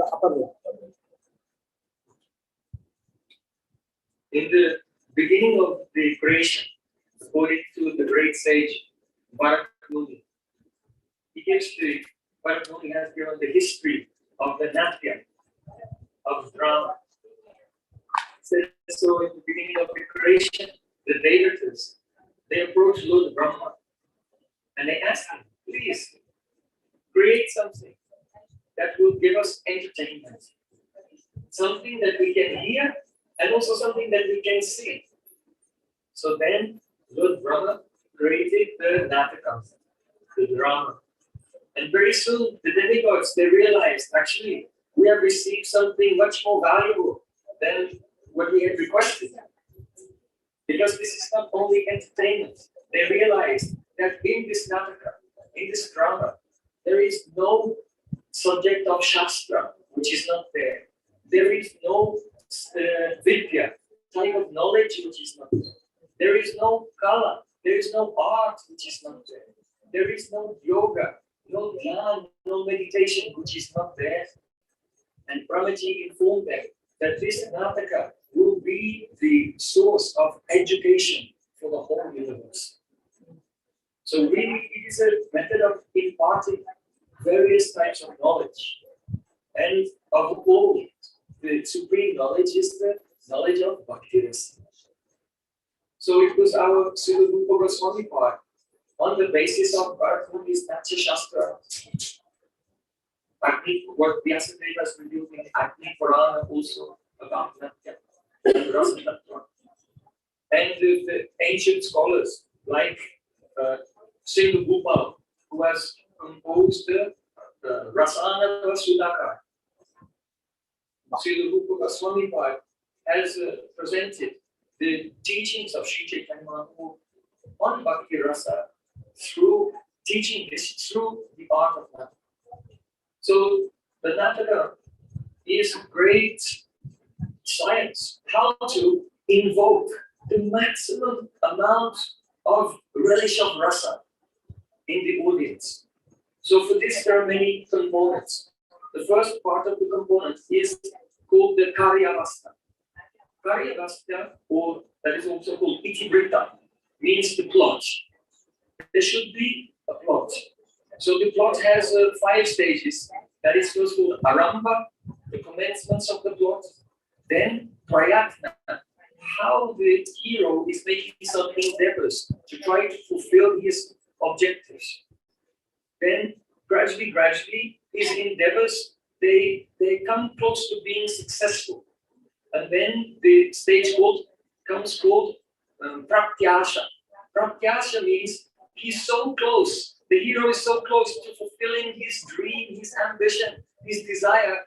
the upper one. In the beginning of the creation, according to the great sage Bhatta, he gives the Bhatta has given the history of the Natya, of drama. So in the beginning of the creation, the Devatas, they approached Lord Brahma and they asked him, please create something that will give us entertainment, something that we can hear and also something that we can see. So then Lord Brahma created the Nataka, the drama. And very soon the demigods, they realized actually we have received something much more valuable than what we had requested. Because this is not only entertainment. They realized that in this Nataka, in this drama, there is no subject of Shastra, which is not there. There is no Vidya, type of knowledge which is not there. There is no Kala, there is no art which is not there. There is no yoga, no dhyan, no meditation which is not there. And Brahmaji informed them that this Nataka will be the source of education for the whole universe. So really it is a method of imparting various types of knowledge. And of all, the supreme knowledge is the knowledge of Bhakti Rasa. So it was our Srila Rupa Gosvami part on the basis of Bharati's Natya Shastra. What Vyasadeva has revealed in Agni Purana also about Natya and Rasa Tattva. And the ancient scholars like Srila Rupa, who has composed the Rasana Sudhakar. Srila Rupa Goswami part has presented the teachings of Sri Chaitanya Mahaprabhu on Bhakti Rasa through teaching this through the art of Nataka. So the Nataka is a great science, how to invoke the maximum amount of relish of rasa in the audience. So for this there are many components. The first part of the component is called the Karyavasta. Karyavasta, or that is also called Itivrita, means the plot. There should be a plot. So the plot has 5 stages. That is first called Arambha, the commencements of the plot. Then Prayatna, how the hero is making some endeavors to try to fulfill his objectives. Then gradually, his endeavors, they come close to being successful. And then the stage comes called Pratyasha. Pratyasha means he's so close, the hero is so close to fulfilling his dream, his ambition, his desire.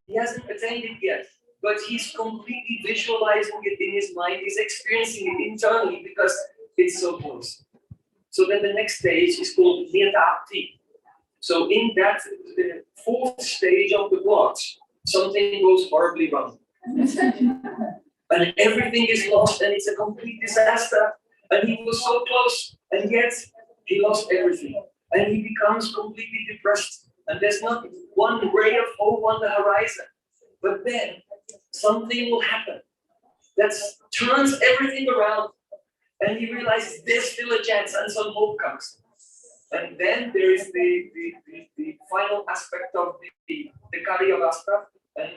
He hasn't attained it yet, but he's completely visualizing it in his mind, he's experiencing it internally because it's so close. So then the next stage is called Niyatapti. So in that the 4th stage of the plot, something goes horribly wrong. And everything is lost and it's a complete disaster. And he was so close and yet he lost everything. And he becomes completely depressed. And there's not one ray of hope on the horizon. But then something will happen that turns everything around. And he realizes there's still a chance and some hope comes. And then there is the final aspect of the Karyavasta, and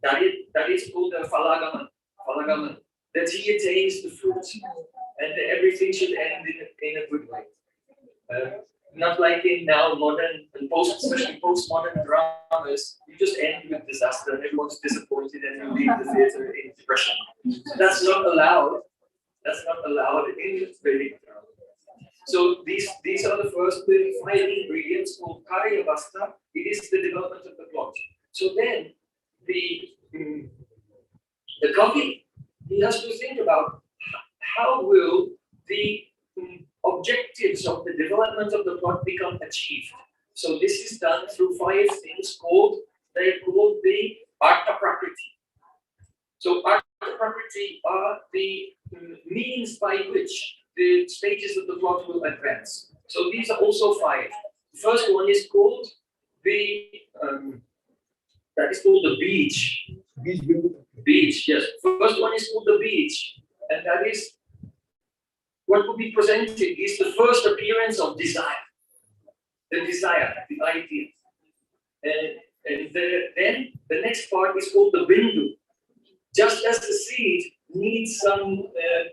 that is called the Falagaman, that he attains the fruit, and everything should end in a good way. Not like in now modern and especially postmodern dramas, you just end with disaster and everyone's disappointed and you leave the theatre in depression. That's not allowed. That's not allowed in Vedic drama. So these are the first 5 ingredients called Karyavasta. It is the development of the plot. So then the Kavi, he has to think about how will the objectives of the development of the plot become achieved. So this is done through 5 things they're called the Artha Prakriti. So Artha Prakriti are the means by which the stages of the plot will advance. So these are also 5. The first one is called the that is called the beach. Beach, yes. First one is called the beach, and that is what would be presented is the first appearance of desire. The desire, the idea. And then the next part is called the bindu. Just as the seed needs some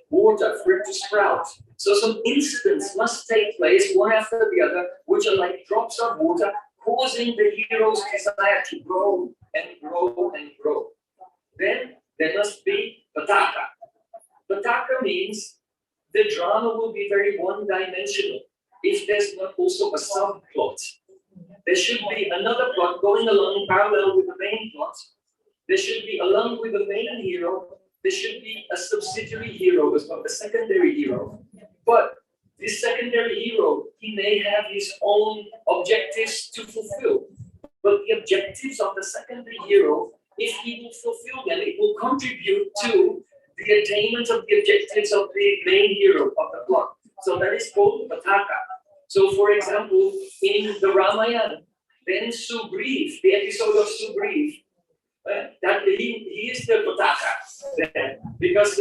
water for it to sprout, so some incidents must take place one after the other, which are like drops of water, causing the hero's desire to grow and grow and grow. Then there must be Pataka. Pataka means the drama will be very one-dimensional if there's not also a subplot. There should be another plot going along parallel with the main plot. There should be, along with the main hero, there should be a subsidiary hero as well, a secondary hero. But this secondary hero, he may have his own objectives to fulfill. But the objectives of the secondary hero, if he will fulfill them, it will contribute to the attainment of the objectives of the main hero of the plot. So that is called Pataka. So for example, in the Ramayana, then Sugriv, the episode of Sugriv, that he is the Pataka, because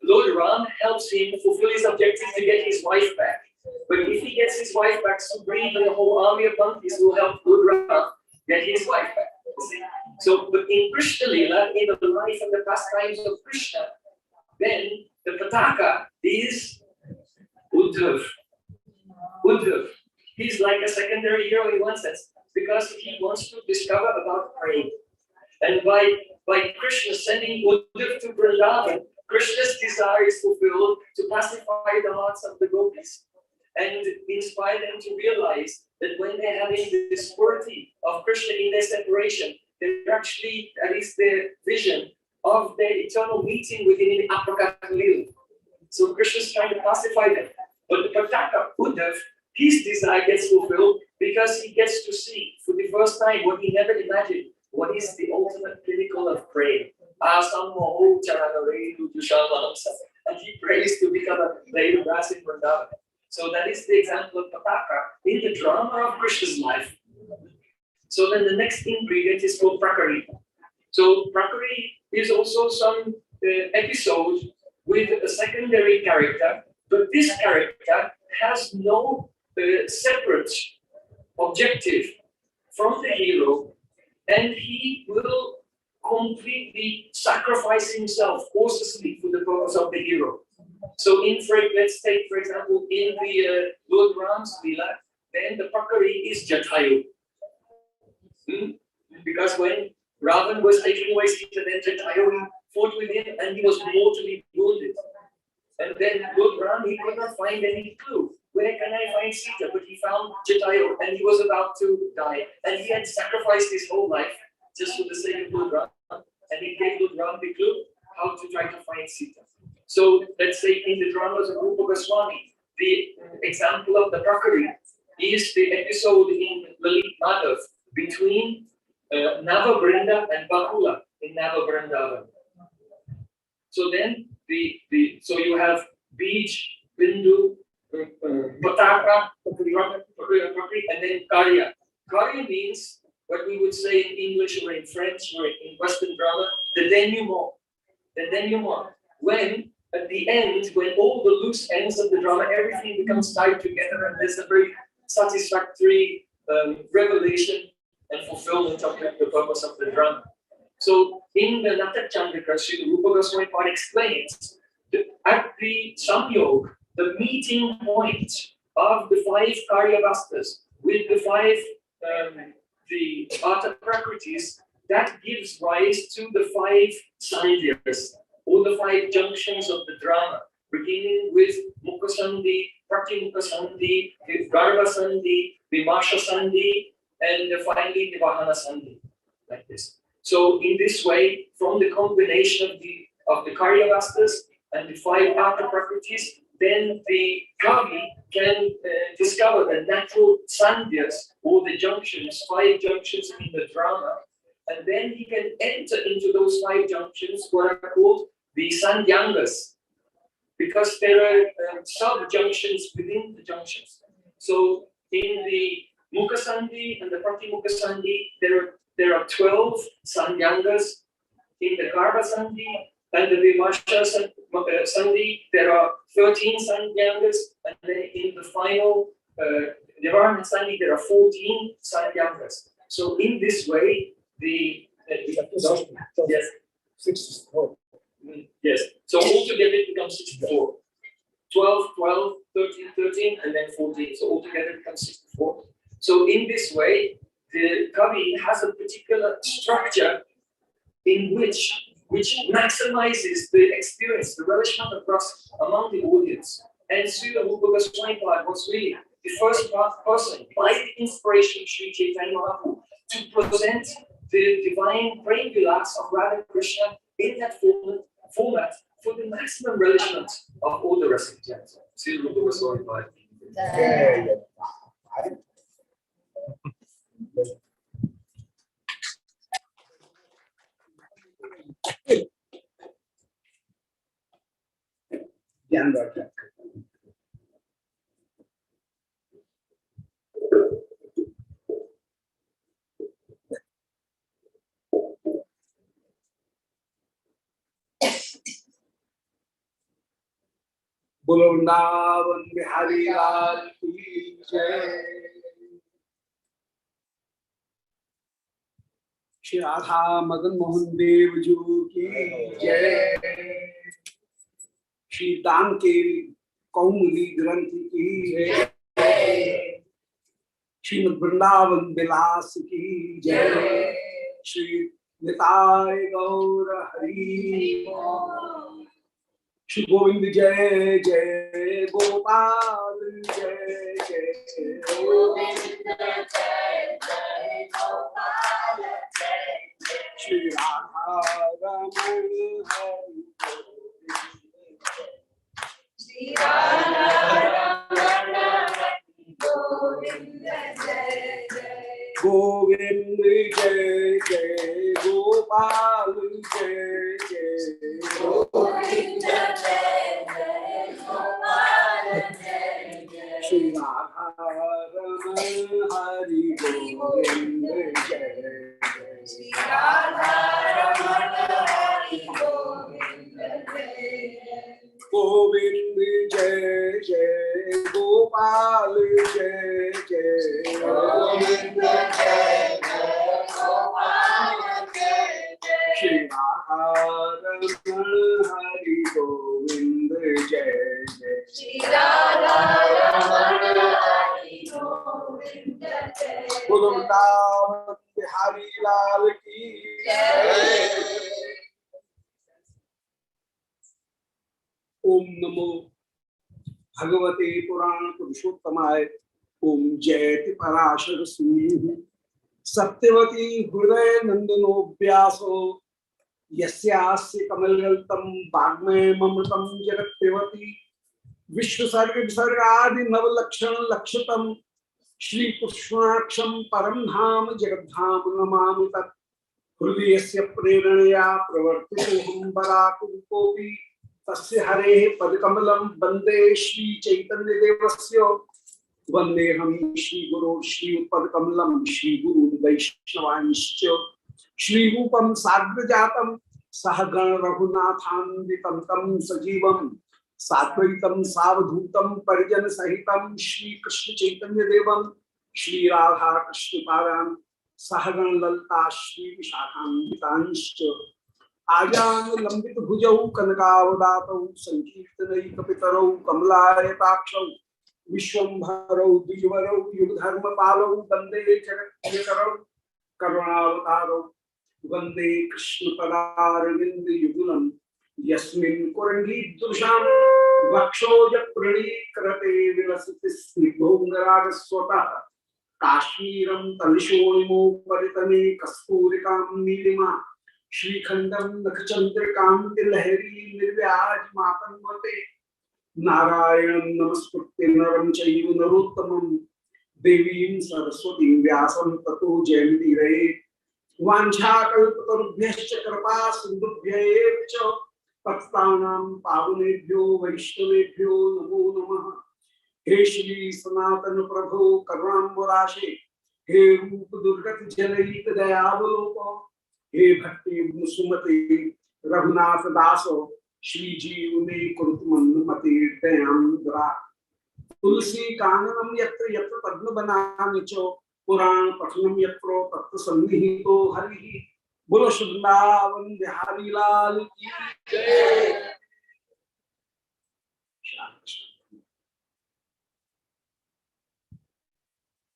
Lord Ram helps him fulfill his objective to get his wife back. But if he gets his wife back, Sugriv and the whole army of monkeys will help Lord Ram get his wife back. See? So, but in Krishna Lila, in the life and the pastimes of Krishna, then the Pataka is Uddhav. Uddhav. He's like a secondary hero in one sense, because he wants to discover about praying. And by Krishna sending Uddhav to Vrindavana, Krishna's desire is fulfilled to pacify the hearts of the gopis and inspire them to realize that when they're having this purity of Krishna in their separation, they're actually, that is their vision of their eternal meeting with him in Aprakata Lila. So Krishna's trying to pacify them. But the Pataka, Uddhav, his desire gets fulfilled because he gets to see for the first time what he never imagined. What is the ultimate pinnacle of prayer? And he prays to become a blade of grass in Vrindavana. So that is the example of Pataka in the drama of Krishna's life. So then the next ingredient is called Prakari. So Prakari is also some episode with a secondary character, but this character has no separate objective from the hero, and he will completely sacrifice himself cautiously for the purpose of the hero. So let's take, for example, in the Lord Ram's Lila, then the Prakari is Jatayu. Because when Ravan was taking away Sita, then Jatayu fought with him and he was mortally wounded. And then Lord Ram, he could not find any clue. Where can I find Sita? But he found Jatayu and he was about to die. And he had sacrificed his whole life just for the sake of Lord Ram. And he gave Lord Ram the clue how to try to find Sita. So let's say in the dramas of Rupa Gosvami, the example of the Prakari is the episode in Lalit Madhav between Navabrinda and Bakula in Navabrindavan. So then so you have Bij, Bindu, Pataka, Prakari, and then Karya. Karya means what we would say in English or in French or in Western drama, the denouement. The denouement. When at the end, when all the loose ends of the drama, everything becomes tied together and there's a very satisfactory revelation and fulfillment of the purpose of the drama. So in the Natak Chandrika, Srila Rupa Goswami explains that at the Samyog, the meeting point of the 5 Karyavastas with the 5 the Bhatta Prakritis, that gives rise to the 5 Sandhyas, or the 5 junctions of the drama, beginning with Mukha Sandhi, Pratimukha Sandhi, Garbha Sandhi, Vimasha Sandhi, and finally the Vahana Sandhi, like this. So in this way, from the combination of the Karyavastas and the 5 Bhatta Prakritis, then the Kavi can discover the natural sandhyas, or the junctions, 5 junctions in the drama, and then he can enter into those 5 junctions, what are called the sandhyangas, because there are sub-junctions within the junctions. So in the Mukha Sandhi and the Pratimukha Sandhi, there are 12 Sandhyangas. In the Garbha Sandhi and the Vimarsha Sandhi, there are 13 Sandhyangas, and then in the final Nivarana Sandhi, there are 14 Sandhyangas. So in this way, yes. 64. Yes. So altogether it becomes 64. 12, 12, 13, 13, and then 14. So altogether it becomes 64. So in this way, the Kavi has a particular structure in which maximizes the experience, the relishment of rasa among the audience. And Srila Rupa Goswami was really the first person, by the inspiration of Sri Chaitanya Mahaprabhu, to present the divine praying vilas of Radha and Krishna in that format for the maximum relishment of all the recipients. Srila Rupa Goswami. ज्ञान बांटना बोलो वृंदावन बिहारी लाल की जय। श्री राधा मदन मोहन देव जी की जय। श्री दान के कौमुदी ग्रंथ की जय। श्रीमद् वृंदावन विलास की जय। श्री निताय गौर हरि। श्री गोविंद जय जय गोपाल जय जय गोविंद जय जय गोपाल जय जय श्री राधा रमण हरि श्री राधा रमण गोविंद जय जय गोविंद जय जय गोपाल जय जय गोविंद जय जय गोपाल जय जय श्री राधा रमण हरि गोविंद जय जय श्री राधा रमण हरि गोविंद जय जय गोविंद जय जय गोपाल जय जय गोविंद जय जय गोपाल जय जय श्री राधा रमण हरि गोविंद जय जय श्री राधा रमण हरि गोविंद जय बोलो वृंदावन बिहारी लाल की जय। ओम नमो भगवते पुराण पुरुषोत्तमाय। ओम जयति पराशर सूनुः सत्यवती हृदय नंदनो व्यासो यस्यास्य कमलगल्तम वाग्मयमृतं जगत्पेवती विश्वसर्ग विसर्गादि नवलक्षण लक्षितम श्री कृष्णाक्षम परम धाम जगद्धाम नमामि तत् हृदयस्य प्रेरणया प्रवर्तितोऽहं बराकुरूपोऽपि तस्य हरेः पदकमलं वन्दे श्री चैतन्य देवस्य वन्देऽहं श्री गुरो श्री पदकमलं श्री गुरु वैष्णवांश्च श्री रूपं साग्रजातं सहगण रघुनाथान्वितं तं सजीवं साद्वैतं सावधूतं परिजन सहितं श्री कृष्ण चैतन्य देवं श्री राधा कृष्ण पादान् सहगण ललिता श्री विशाखान्वितांश्च आजान लंबित भुजौ कनकावदातौ संकीर्तनैकपितरौ कमलायताक्षौ विश्वंभरौ द्विजवरौ युगधर्मपालौ वन्दे जगद्गुरुकरौ करुणावतारौ वन्दे कृष्णपदारविन्द युगलं यस्मिन् कुरंगीदृशां वक्षोज प्रणीकृते विलसति स्निग्धोऽङ्गरागस्वतः काश्मीरं तलिशोणिमोपरितने कस्तूरिकां नीलिमा श्रीखंडम नखचंद्रकांति लहरी निर्व्याजमातन्वते नारायणं नमस्कृत्य नरं चैव नरोत्तमं देवीं सरस्वतीं व्यासं ततो जयन्तीरये वाञ्छाकल्पतरुभ्यश्च कृपा सिन्धुभ्यैव च पतितानां पावनेभ्यो वैष्णवेभ्यो नमो नमः। हे श्री सनातन प्रभु करुणाम्बुराशे, हे रूप दुर्गत जनईक दयावलोको, हे भक्ति सुमते रघुनाथ दासो, श्री जीव ने कुरुतमन्मते दयाम्बरा। तुलसी काननम यत्र यत्र पद्म बनानि चो, पुराण पठनम यत्रो तत्र सन्निहितो हरिः। बोलो वृंदावन बिहारी लाल की जय।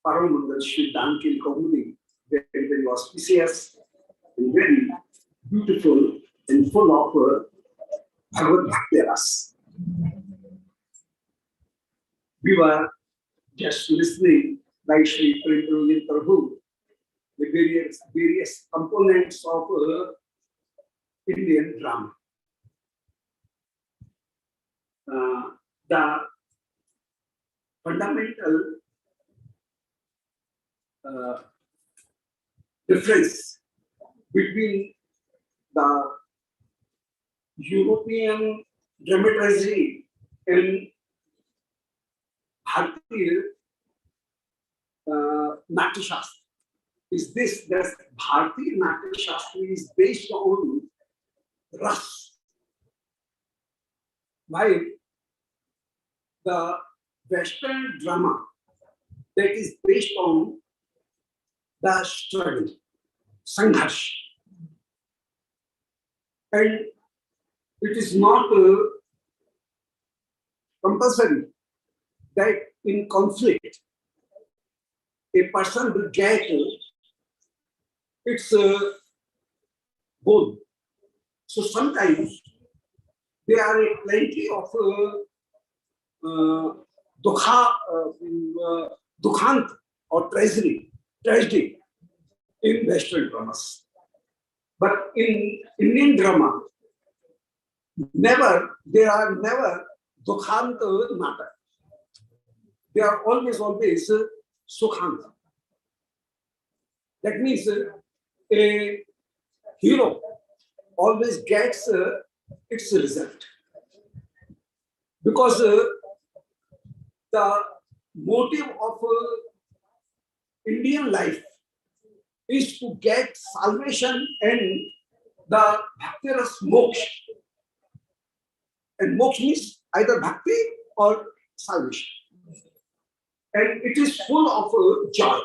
परम मंगल श्री दान केली कौमुदी, very very auspicious and very beautiful and full of Bhagavad Bhakti ras. We were just listening by Sri Prema Prayojan Prabhu, the various components of Indian drama. The fundamental difference between the European dramaturgy and Bharatiya Natya Shastra is this: that Bharatiya Natya Shastra is based on ras, while the Western drama that is based on the struggle, sangharsh, and it is not compulsory that in conflict a person will get its goal. So sometimes there are plenty of dukhant or tragedy in Western dramas. But in Indian drama, there are never dukhant natak. They are always sukhant. That means a hero always gets its result. Because the motive of Indian life is to get salvation and the bhakti-ras moksha. And moksha means either bhakti or salvation. And it is full of joy.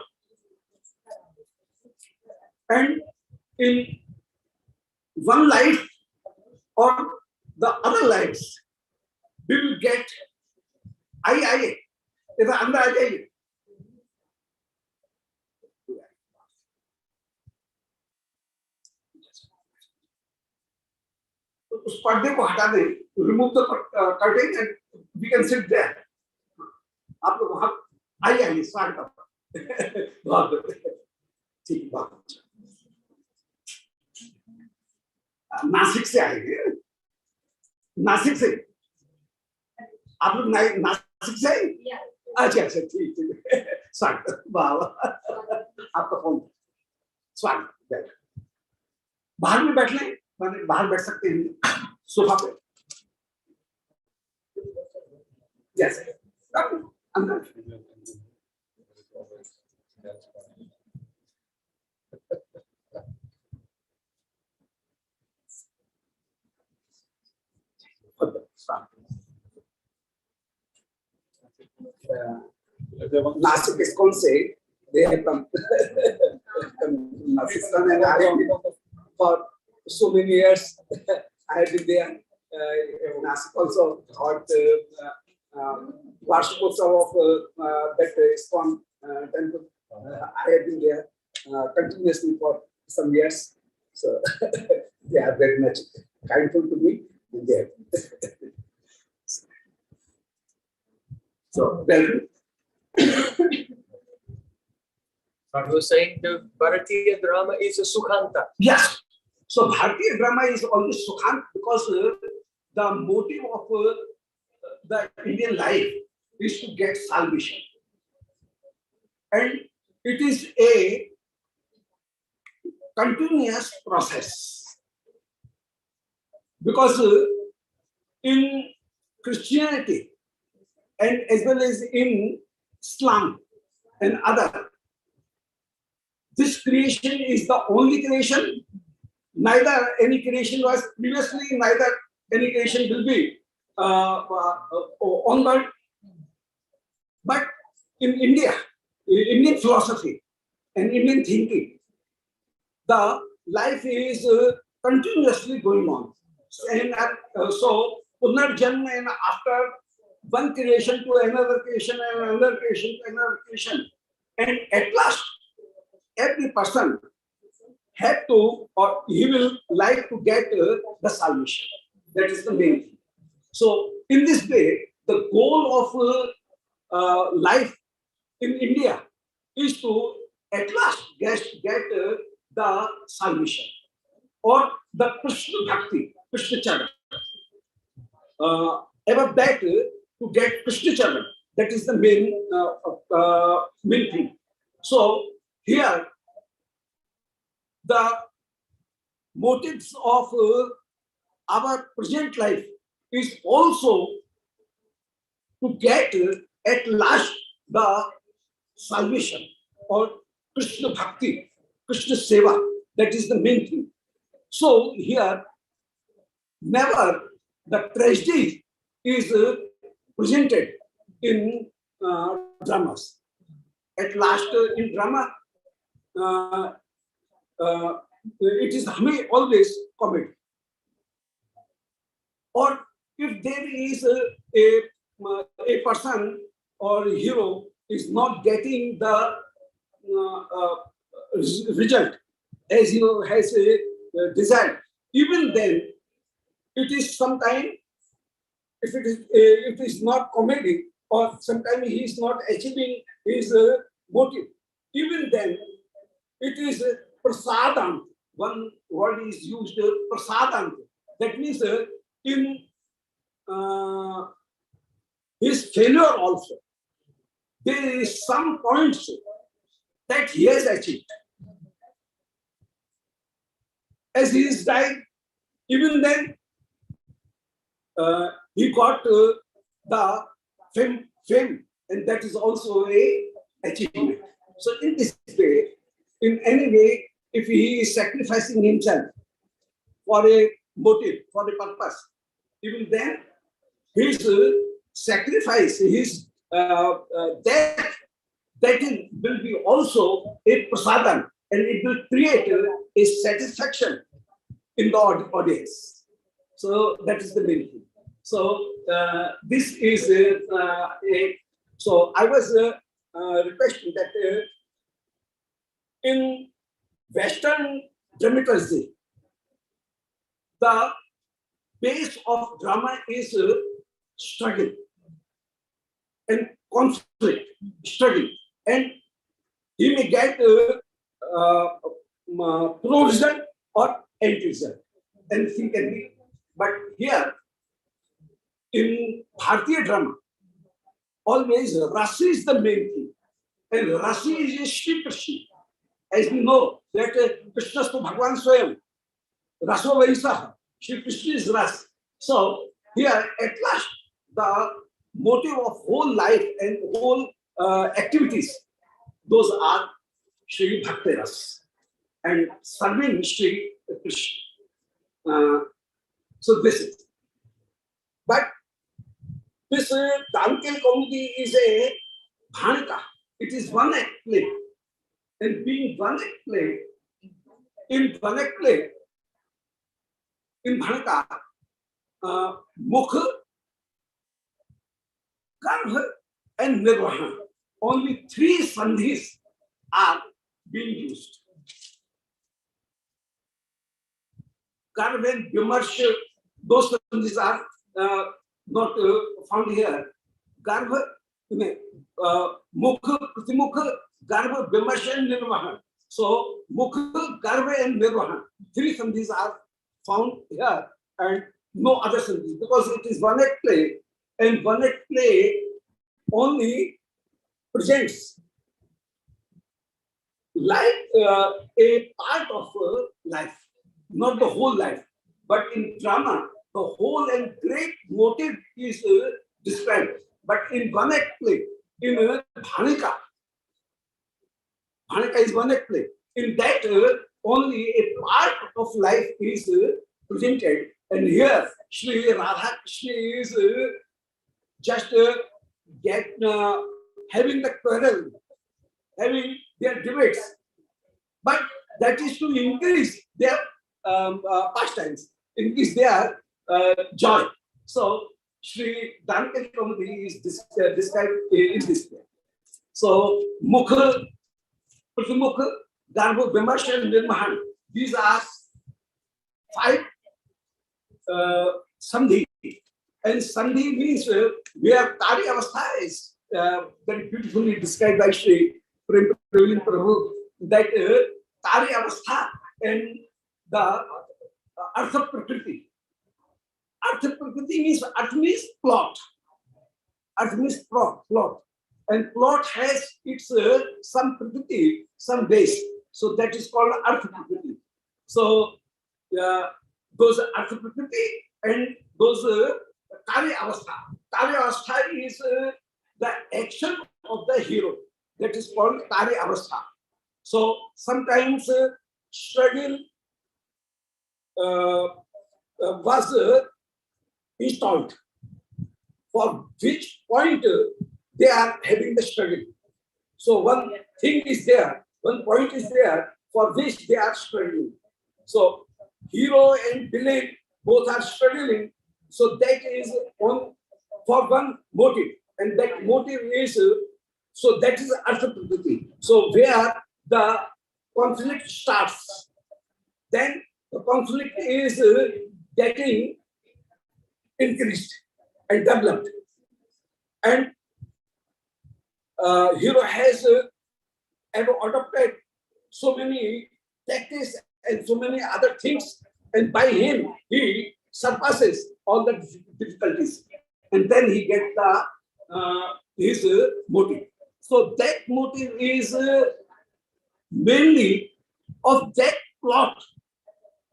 And in one life or the other lives, we will get I, इधर अंदर आ जाइए। तो उस पर्दे को हटा दें, remove the curtain and we can sit there. आप लोग वहां आइए स्वागत बहुत ठीक बात। नासिक से आएंगे, नासिक से आप लोग नासिक से? अच्छा अच्छा ठीक ठीक स्वागत वाह आपका फोन स्वागत। बाहर में बैठ लें, बाहर बैठ सकते हैं सोफा पे। जैसे अंदर नासिक ISKCON से they have come Nasik's and I have been for so many years. I have been there. Nasik also got Varshikotsava of that ISKCON temple. I have been there continuously for some years. So they are very much kindful to me. There. So, welcome. But we're saying the Bharatiya drama is a Sukhanta. Yes. So, Bharatiya drama is always Sukhant because the motive of the Indian life is to get salvation. And it is a continuous process. Because in Christianity, and as well as in Islam and other. This creation is the only creation. Neither any creation was previously, neither any creation will be onward. But in India, Indian philosophy and Indian thinking, the life is continuously going on. And so, Punarjanma, and after one creation to another creation and another creation to another creation. And at last, every person had to, or he will like to get the salvation. That is the main thing. So, in this way, the goal of life in India is to at last get the salvation or the Krishna Bhakti, Krishna Charan. Above that, to get Krishna Charan, that is the main thing. So, here, the motives of our present life is also to get at last the salvation or Krishna Bhakti, Krishna Seva. That is the main thing. So here, never the tragedy is presented in dramas. At last, in drama, it is always comedy. Or if there is a person or a hero is not getting the result as he has desired, even then it is sometime, if it is not comedy, or sometimes he is not achieving his motive, even then it is prasadant. One word is used, prasadant. That means in his failure also, there is some points that he has achieved. As he is dying, even then he got the fame, and that is also a achievement. So in this way, in any way, if he is sacrificing himself for a motive, for a purpose, even then his sacrifice, his death, that will be also a prasadam, and it will create a satisfaction in the audience. So that is the main thing. So this is so I was requesting that in Western dramaturgy, the base of drama is struggle and conflict, struggle, and he may get pro result or anti result, anything can be. But here in Bharatiya drama, always Rasi is the main thing, and Rasi is a Shri Krishna. As we know that Krishna is Bhagavan Swayam, Raso Vaisa, Shri Krishna is Ras. So here at last, the motive of whole life and whole activities, those are Shri Bhakti Ras and serving Shri Krishna. So this is. But this Keli Kaumudi is a Bhanika. It is one act play. And being one act play, in one act play, in Bhanika, Mukha, Garbha and Nirvana, only 3 sandhis are being used. Garbha and Vimarsha, those sandhis are not found here. Garbha, Mukha, Pratimukha, Garbha, Vimarsha and Nirvana. So, Mukha, Garbha and Nirvana, 3 sandhis are found here and no other sandhis, because it is one act play, and one act play only presents like a part of life, not the whole life. But in drama, the whole and great motive is described. But in one act play, in Bhanika is one act play. In that, only a part of life is presented, and here Sri Radha Krishna is just having the quarrel, having their debates, but that is to increase their pastimes, increase their joy. So Sri Keli Kaumudi is described in this way. So Mukha, Pratimukha, Dharma, Vimarsha, and Nirmahan. These are 5 Sandhi. And Sandhi means where Kari Avastha is very beautifully described by Sri Prema Prayojan Prabhu, that Kari Avastha and the Artha Prakriti. Artha Prakriti means, Arth means plot. Arth means plot. And plot has its some Prakriti, some base. So that is called Artha Prakriti. So those Artha Prakriti and those Kari Avastha. Kari Avastha is the action of the hero. That is called Kari Avastha. So sometimes struggle was installed, for which point they are having the struggle. So one thing is there, one point is there for which they are struggling. So hero and villain both are struggling. So that is on for one motive, and that motive is so that is Artha Prakriti. So where the conflict starts, then the conflict is getting increased and developed, and hero has adopted so many tactics and so many other things, and by him he surpasses all the difficulties, and then he gets the his motive. So that motive is mainly of that plot,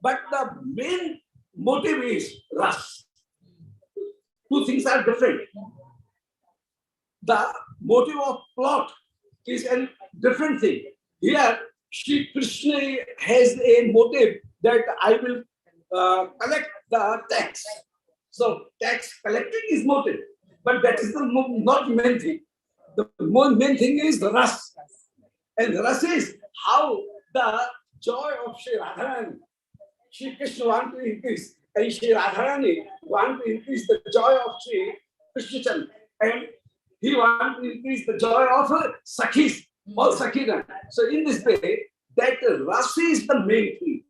but the main motive is Ras. Two things are different. The motive of plot is a different thing. Here, Sri Krishna has a motive that I will collect the tax. So tax collecting is motive, but that is the not main thing. The main thing is the Ras. And the Ras is how the joy of Sri Radharani, Sri Krishna want to increase, and Sri Radharani want to increase the joy of Sri Krishna Chandra, and he want to increase the joy of Sakhis, all Sakhina. So in this way, that Ras is the main thing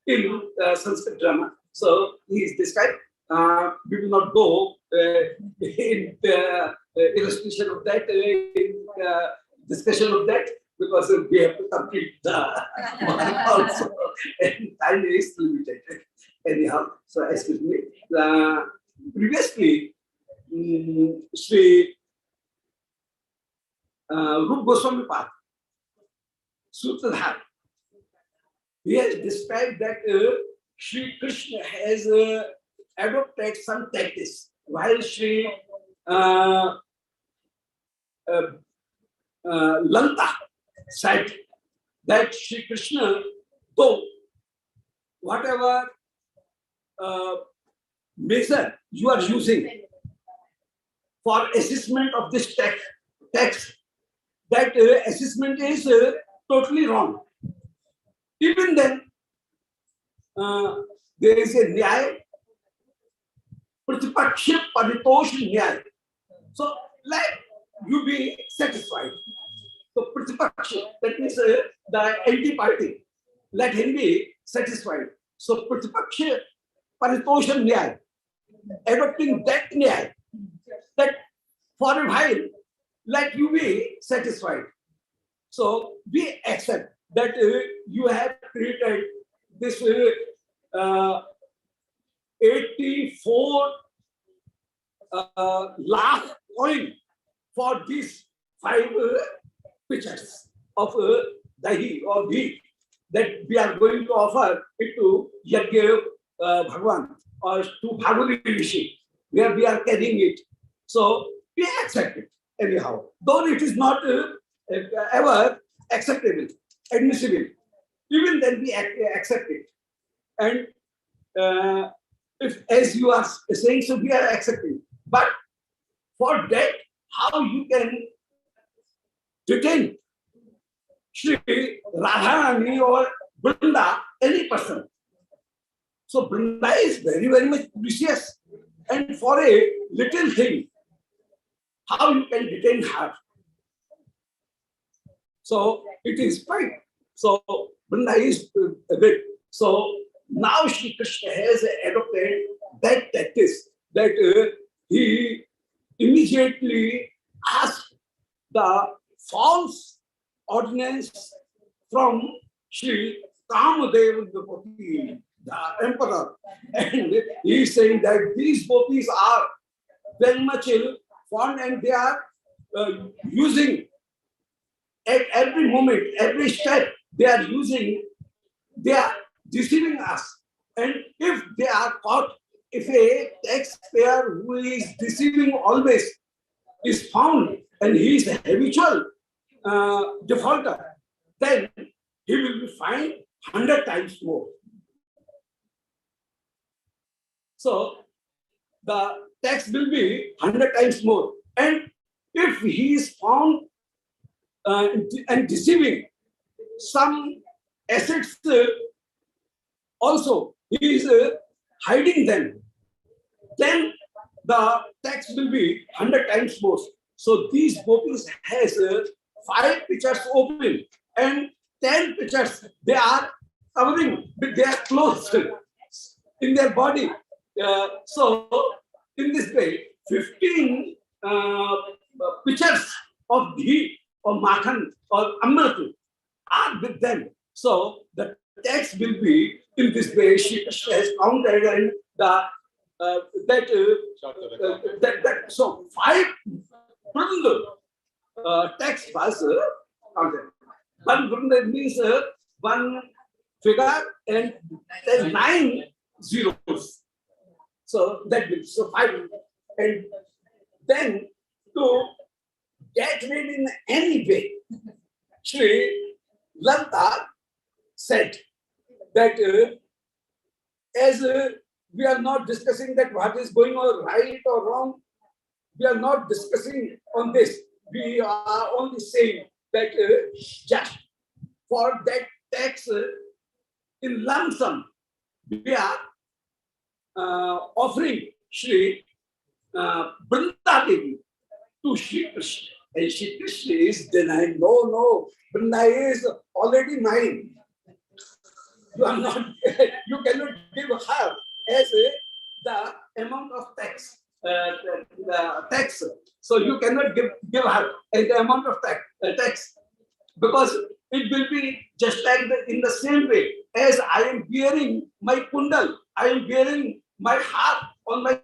in Sanskrit drama. So he is described. We will not go in illustration of that, discussion of that, because we have to complete the also, and time is limited. Anyhow, so excuse me. Previously, Sri Rupa Gosvami Path, Sutradhar, he has described that Sri Krishna has adopted some tactics while Sri Lanta said that Sri Krishna, though whatever measure you are using for assessment of this text, that assessment is totally wrong. Even then, there is a nyaya, pratipaksha paritosh nyaya. So let you be satisfied. So pratipaksha, that means the anti-party, let him be satisfied. So pratipaksha paritosh nyaya, adopting that nyaya, that for a while, let you be satisfied. So we accept that you have created this 84 lakh coin for these 5 pitchers of dahi or ghee that we are going to offer it to Yajna Bhagwan or to Bhagavati Rishi, where we are carrying it. So we accept it anyhow, though it is not ever acceptable, admissible. Even then we accept it. And if, as you are saying, so we are accepting. But for that, how you can detain Shri Radharani or Vrinda, any person. So Vrinda is very, very much precious. And for a little thing, how you can detain her? So it is fine. So Vrinda is great. So now Shri Krishna has adopted that tactics that he immediately asked the false ordinance from Shri Kaumudi, the emperor. And he is saying that these gopis are very much fond and they are using at every moment, every step, they are deceiving us. And if they are caught, if a taxpayer who is deceiving always is found and he is a habitual defaulter, then he will be fined 100 times more. So the tax will be 100 times more. And if he is found and deceiving some assets also, he is hiding them, then the tax will be 100 times more. So these gopis has 5 pictures open and 10 pictures they are covering with their clothes in their body. So in this way, 15 pictures of ghee or makhan or amrit are with them. So the tax will be in this way. She has counted and the so 5 tax was counted. 1 vrunda means 1 figure and then 9 zeros. So that means so 5. And then to get rid in any way, Shri Lanta said that as we are not discussing that what is going on right or wrong, we are not discussing on this. We are only saying that just for that tax in lump sum, we are offering Shri Vrinda Devi to Shri Krishna. And Shri Krishna is denying, no, Vrinda is already mine. You are not, you cannot give her as the amount of tax. The tax. So you cannot give her the amount of tax because it will be just like in the same way as I am bearing my kundal, I am bearing my heart on my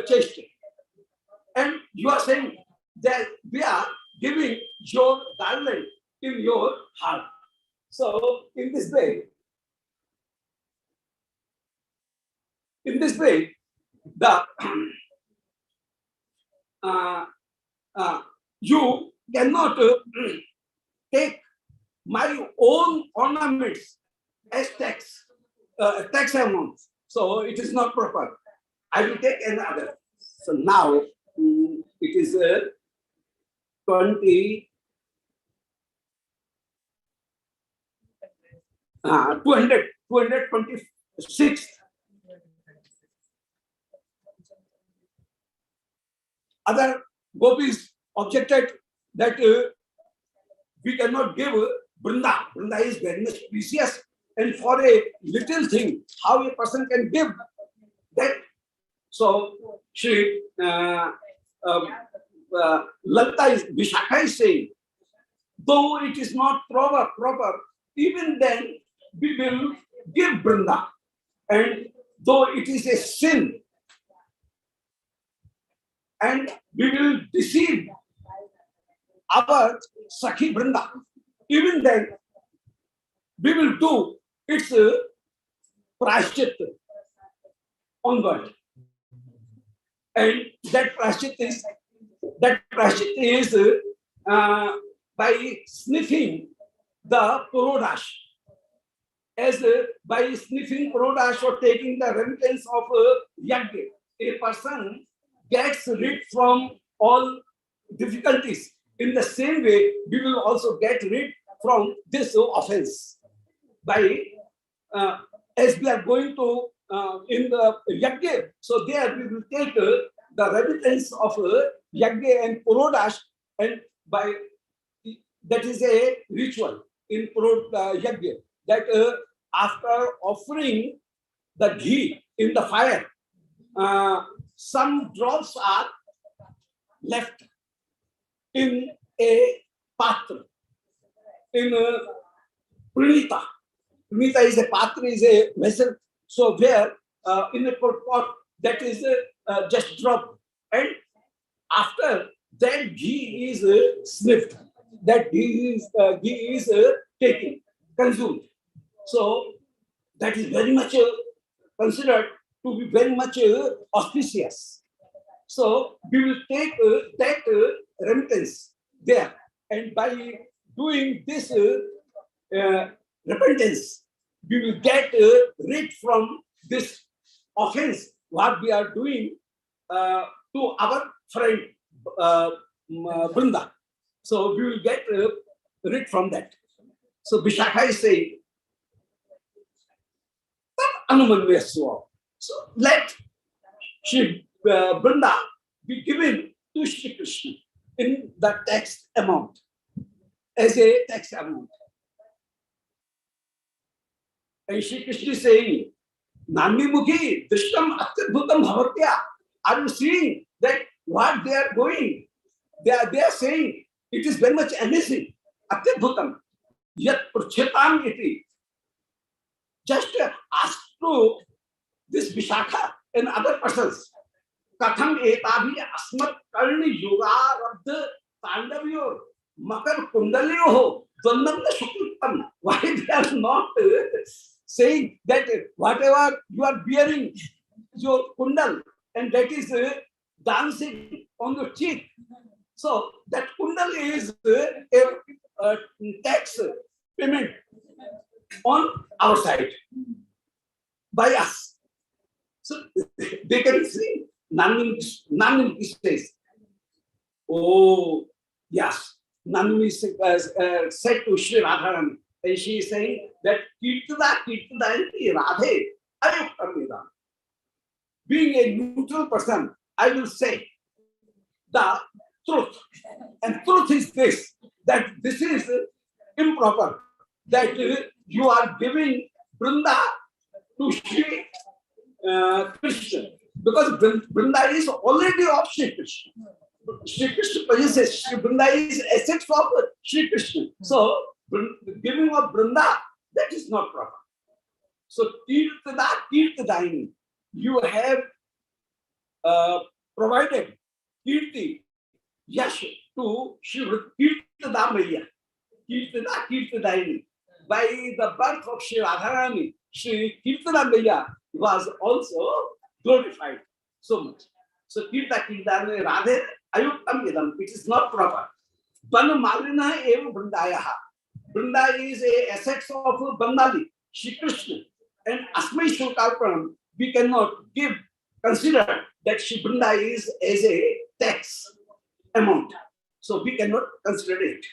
chest, and you are saying that we are giving your garland in your heart. So in this way, the you cannot take my own ornaments as tax amounts. So it is not proper. I will take another. So now it is 226. Other gopis objected that we cannot give Vrinda. Vrinda is very much precious, and for a little thing, how a person can give that? So Shri Lata is Vishakha is saying, though it is not proper, even then we will give Vrinda, and though it is a sin, and we will deceive our Sakhi Vrinda, even then we will do its prashchit onward. And that prashchit is That prashit is by sniffing the Purodash. As by sniffing Purodash or taking the remittance of Yagya, a person gets rid from all difficulties. In the same way, we will also get rid from this offense. By as we are going to in the Yagya, so there we will take the remittance of Yagya and Purodash, and by that is a ritual in Yagya, that after offering the ghee in the fire, some drops are left in a patra, in a pranita. Pranita is a patra, is a vessel. So where in a pot that is just dropped, and after that ghee is sniffed, that ghee is taken, consumed. So that is very much considered to be very much auspicious. So we will take that remittance there, and by doing this repentance, we will get rid from this offense what we are doing to our friend Vrinda. So we will get rid from that. So Vishakha is saying, so let Shri Vrinda be given to Shri Krishna in the tax amount, as a tax amount. And Shri Krishna is saying, Nandi Mukhi, Drishtam Atyadbhutam Bhavatya. Are you seeing that what they are going? They are saying it is very much amazing. Atyadbhutam. Yat Prachetam iti. Just ask to this Vishakha and other persons. Katham etabi asmat karni yoga rabdha tandavyo makar kundalyo ho dvandam shukritam. Why they are not saying that whatever you are bearing your kundal and that is dancing on your cheek. So that kundal is a tax payment on our side by us. So they can see Nandini says, oh yes, Nandini said to Sri Radha, and she is saying that Kirtada Radhe Ayuktamidam. Being a neutral person, I will say the truth. And truth is this, that this is improper, that you are giving Vrinda to Shri Krishna, because Vrinda is already of Shri Krishna. Shri Krishna possesses, Shri Vrinda is assets of Shri Krishna. So the giving of Vrinda, that is not proper. So Kirtadaini, you have provided Kirti, Yash to Shri Kirtada Maya. Kirtadaini. By the birth of Shri Radharani, Shri Kirtada Maya was also glorified so much. So Kirtadani Radhe Ayuktam Idam, it is not proper. Bana Malina Eva Vrindayaha. Vrinda is a asset of Bandali, Shri Krishna. And Asmai Shokalparam, we cannot consider that Shri Vrinda is as a tax amount. So we cannot consider it.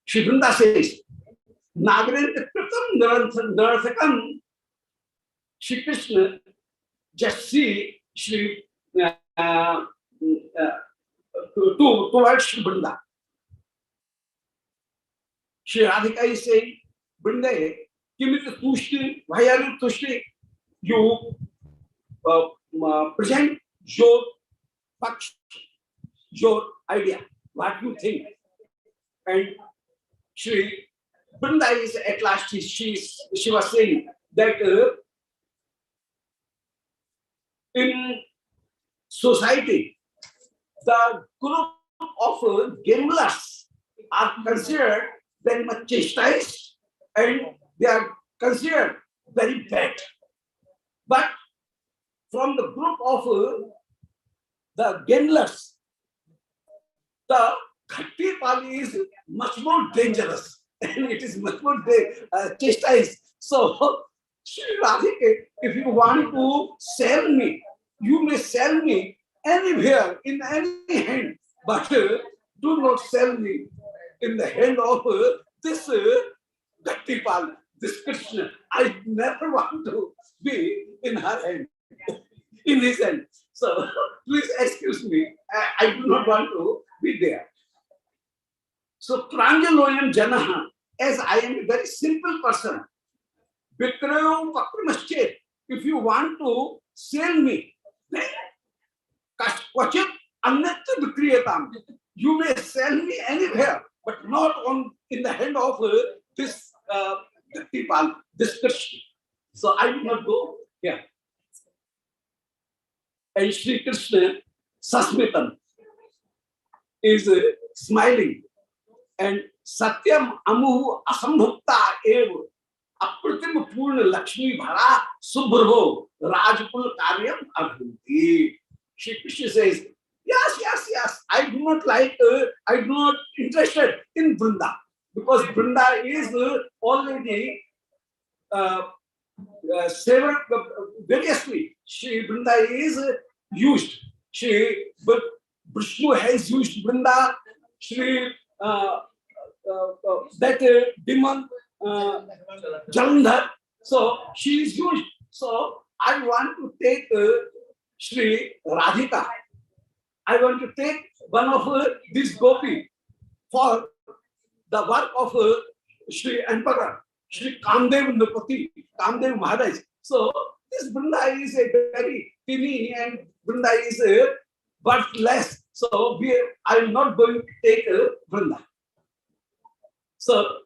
Shri Vrinda says, Nagarent Kritam Narasakam, Shri Krishna, just see Shri towards Shri Vrinda. Shri Radhika is saying, Vrinda, Kimita Tushti, why are you Tushti? You present your paksh, your idea, what you think. And Shri Vrinda is at last, she was saying that in society, the group of gamblers are considered very much chastised and they are considered very bad. But from the group of the gamblers, the Khatti Pali is much more dangerous and it is much more chastised. So, Shri Radhika, if you want to sell me, you may sell me anywhere, in any hand, but do not sell me in the hand of this Khatti Pali, this Krishna. I never want to be in her hand, in his hand. So, please excuse me, I do not want to be there. So, Pranjaloyam Janaha, as I am a very simple person, Vikrayam Pakramasche, if you want to sell me, then Kashkwachit Annatya Vikriyatam, you may sell me anywhere, but not in the hand of this people, this Krishna. So I will not go here. And Sri Krishna, Sasmitam, is smiling. And Satyam Amuhu Asambhukta Eva Apratim Purna Lakshmi Bhara Subhravo Rajkul Karyam Abhuti. Shri Krishna says, yes, I do not like, I do not interested in Vrinda, because Vrinda is already several variously. Vrinda is used. But Vishnu has used Vrinda. That demon Jalandhar. So she is used. So I want to take Sri Radhika. I want to take one of these gopi for the work of Sri Emperor, Sri Kamdev Nupati, Kamdev Maharaj. So this Vrinda is a very tiny and Vrinda is worthless. So I am not going to take Vrinda. So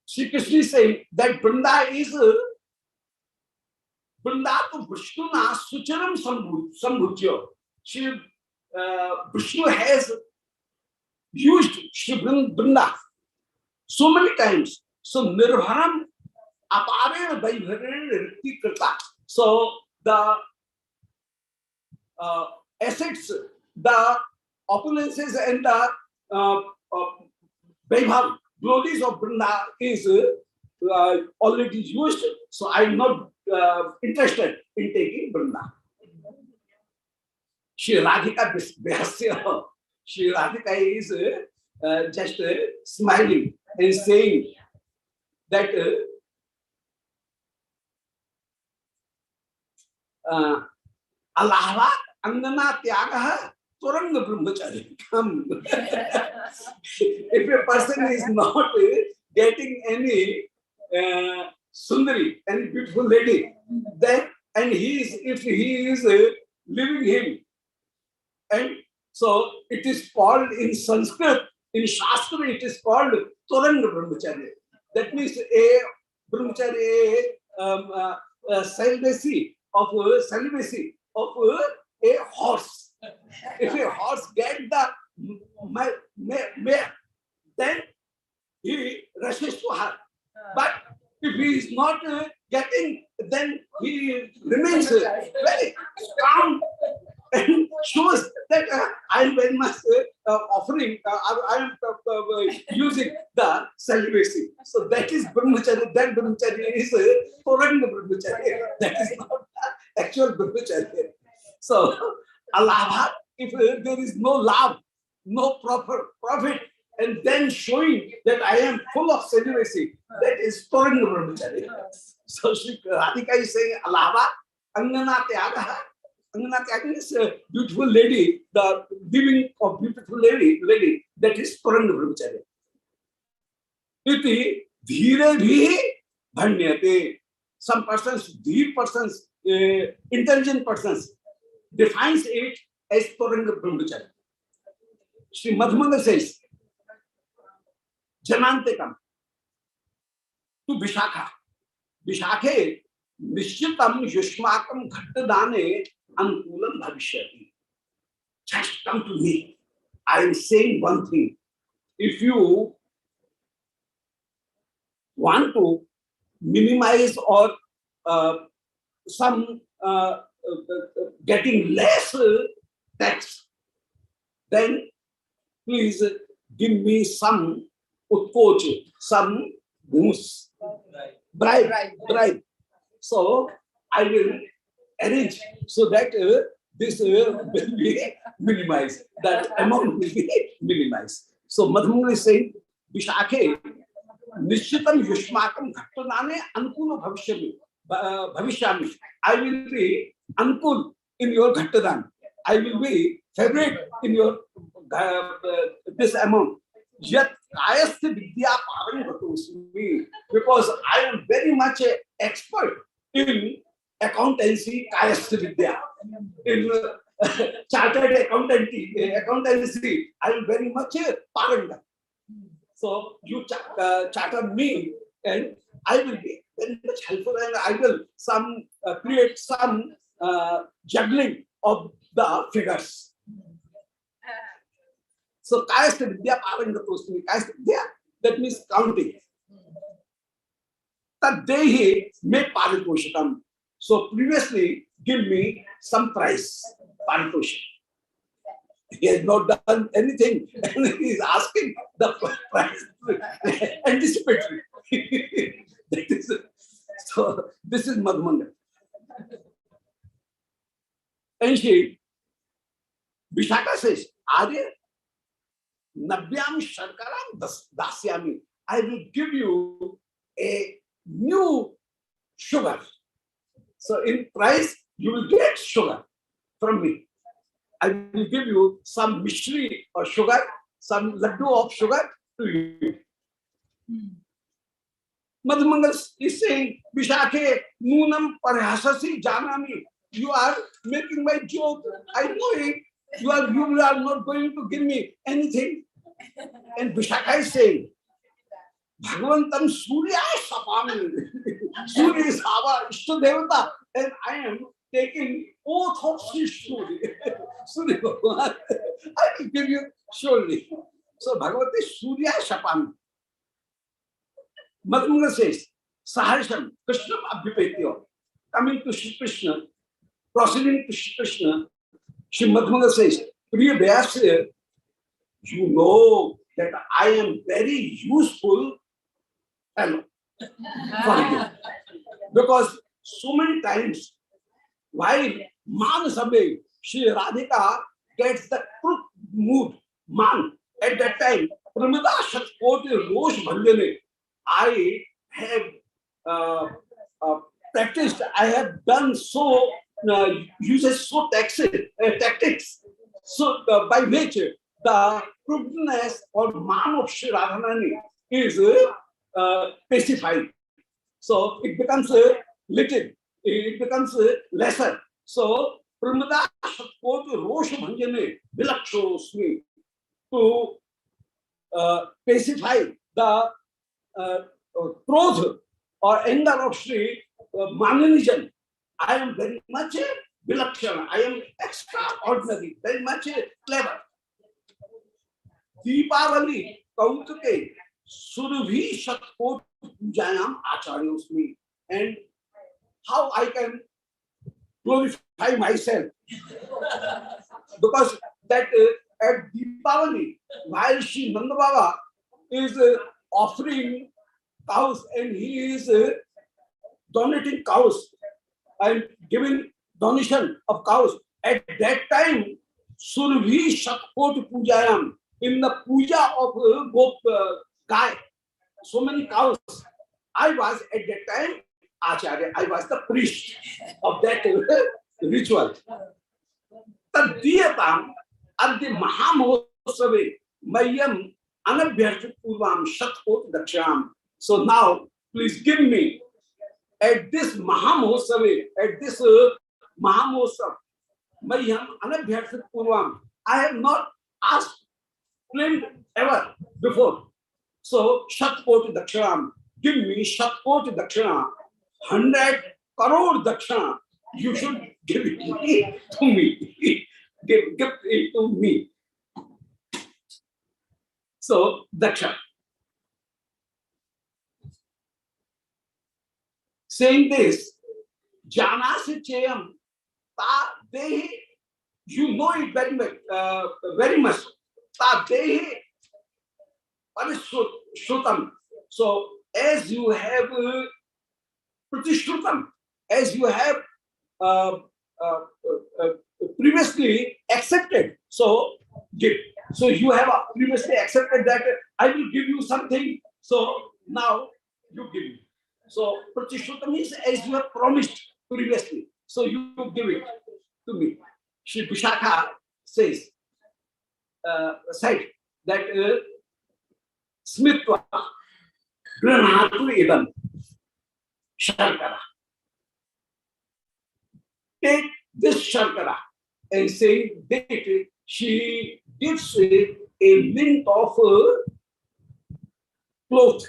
Sri Krishna is saying that Vrinda is Vrinda to Vishnu na Sucharam Sambhutya. Vishnu has used Shri Vrinda so many times. So Nirvaram Apare Vaibharan Rikti Krita. So the assets, the opulences and the Vaibhav, glories of Vrinda is already used. So I am not interested in taking Vrinda. Shri Radhika Behasya. Shri Radhika is just smiling and saying that Alahva Angana Tyagaha Turanga Brahmachari. If a person is not getting any Sundari, any beautiful lady, then if he is leaving him, and so it is called in Sanskrit, in Shastra, it is called Turanga Brahmacharya. That means a brahmacharya, celibacy of a horse. If a horse gets the mare, then he rushes to her. But if he is not getting, then he remains very calm and shows that I am very much offering, I am using the celibacy. So that is brahmacharya. That brahmacharya is Puranga brahmacharya. That is not the actual brahmacharya. So, alabha, if there is no love, no proper profit, and then showing that I am full of celibacy, that is Puranga brahmacharya. So Shri Radhika is saying, alabha, angana tyagaha. Angana Tyagaha is a beautiful lady, the living of beautiful lady, that is Puranga brahmacharya. Iti dhire bhi bhanyate. Some persons, dhir persons, intelligent persons, defines it as Puranga brahmacharya. Sri Madhumanga says, Janantekam to Vishakha. Vishakhe Nishchitam Yushmakam Ghattadane Anukulam Bhavishyati. Just come to me. I am saying one thing. If you want to minimize or some getting less tax, then please give me some utkoch, some goose, bribe. So I will arrange so that this will be minimized, that amount will be minimized. So Madhumanga is saying, Vishakhe, Nishchitam Yushmakam Ghattanane Ankula Bhavishyami. I will be Ankul in your Ghattadan. I will be favorite in your this amount. Yet Kayastha Vidya Parangatosmi, because I am very much an expert in accountancy, Kayastha Vidya. In chartered accountancy, I am very much a paranga. So you charter me, and I will be very much helpful, and I will create some juggling of the figures. So Kayastha Vidya Parangatosmi, Kayastha Vidya, that means counting. Taddehi me paritoshitam. So previously, give me some price, paritosha. He has not done anything, and he is asking the price anticipatory. So this is Madhumanga. And she, Vishaka says, Arya, Nabyam Sharkaram Dasyami. I will give you a new sugar. So in price, you will get sugar from me. I will give you some mishri or sugar, some laddu of sugar to you. Madhumanga is saying, Vishakhe, Nunam Parhasasi Janami. You are making my joke. I know it. You are not going to give me anything. And Vishakha is saying, Bhagavantam Surya Sapami. Surya is our Ishta Devata, and I am taking oath of Surya. Surya Bhagavan, I will give you surely. So Bhagavati Surya Sapami. Madhumanga says, Saharisham, Krishna Abhipetyo. Coming to Shri Krishna, proceeding to Shri Krishna, Shri Madhumanga says, Priya Vyasya, you know that I am very useful fellow for you. Because so many times, while Manasabhe, Shri Radhika gets the truth mood, man, at that time, Pramada Shatkoti Rosh Bhandane, I have practiced, I have done so, uses so tactics, so by which the crudeness or man of Shri Radharani is pacified. So it becomes little, it becomes lesser. So Pramada Shatkoti Rosh Bhandane Vilakshosmi, to pacify the clothes or anger of Sri Mananijan. I am very much vilakshana. I am extraordinary, very much clever. Deepavali Kautuke Surabhi Shatkot Pujayam Acharyosmi. And how I can glorify myself. Because that at Deepavali, while Shri Nanda Baba is offering cows and he is donating cows and giving donation of cows, at that time, Surabhi Shatkot Pujayam, in the puja of Gai, so many cows, I was at that time Acharya, I was the priest of that ritual. Tadiyatam Adi Mahamotsave Mayam Anabhyarthi Purvam Shatkot Daksham. So now, please give me at this Mahamotsave, at this Mahamotsav, Mayam Anabhyarthi Purvam. I have not asked, claimed ever before. So Shatkot Daksham, give me Shatkot Dakshana, 100 crore Dakshana. You should give it to me. Give it to me. So Daksha. Saying this, Janasi Chayam Ta dehi, you know it very much, very much. Ta dehi parishrutam. So as you have pratishrutam, as you have uh, uh, uh, previously accepted, so give. So you have previously accepted that I will give you something. So now you give me. So pratishrutam means as you have promised previously. So you give it to me. Shri Vishakha says, said that Smitva Granatu Idam Sharkara. Take this Sharkara and saying that she gives a length of cloth,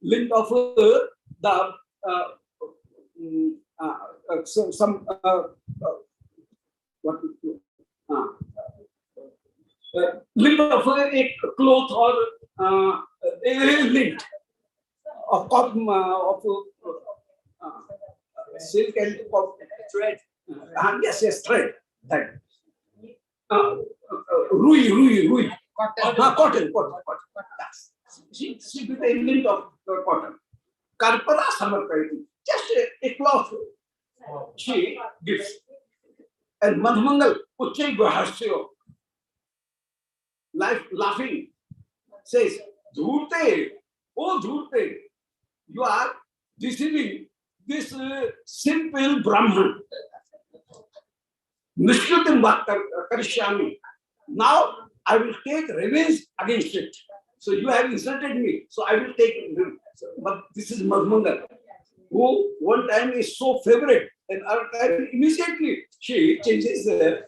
length of the some what length of a cloth or a length of cotton of silk and of thread. Yes, thread. That rui. Cotton. She with a length of cotton. Karpara samarpayati. Just a cloth. She gives. And Madhumangal Uchay Guhasyo, laughing, says, Dhurte, oh Dhurte, you are deceiving this simple Brahman. Nishrutim Bhatta Karishyami. Now I will take revenge against it. So you have insulted me, so I will take revenge. But this is Madhumangal, who one time is so favorite, and other time immediately she changes the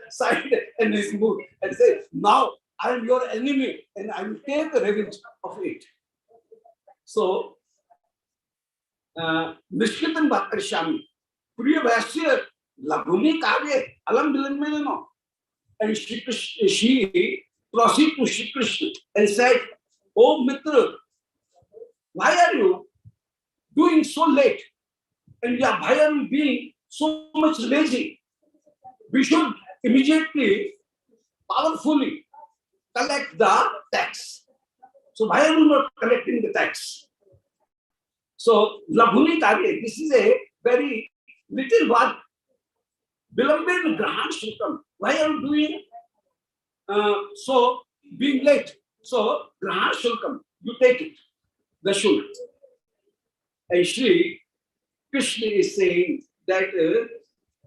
side and his mood and says, now I am your enemy and I will take the revenge of it. So, Nishkitan Bhakarshami, Priya Vasya, Labhumi Kavya, Alam Bilamilano. And she proceeded to Shri Krishna and said, oh Mitra, why are you doing so late? And why are you being so much lazy? We should immediately, powerfully collect the tax. So why are you not collecting the tax? So Labhuni Karya, this is a very little word. Bilambin Grahan Shukam. Why are you doing so being late? So Grahan Shulkam, you take it, the shulk. And Shri Krishna is saying that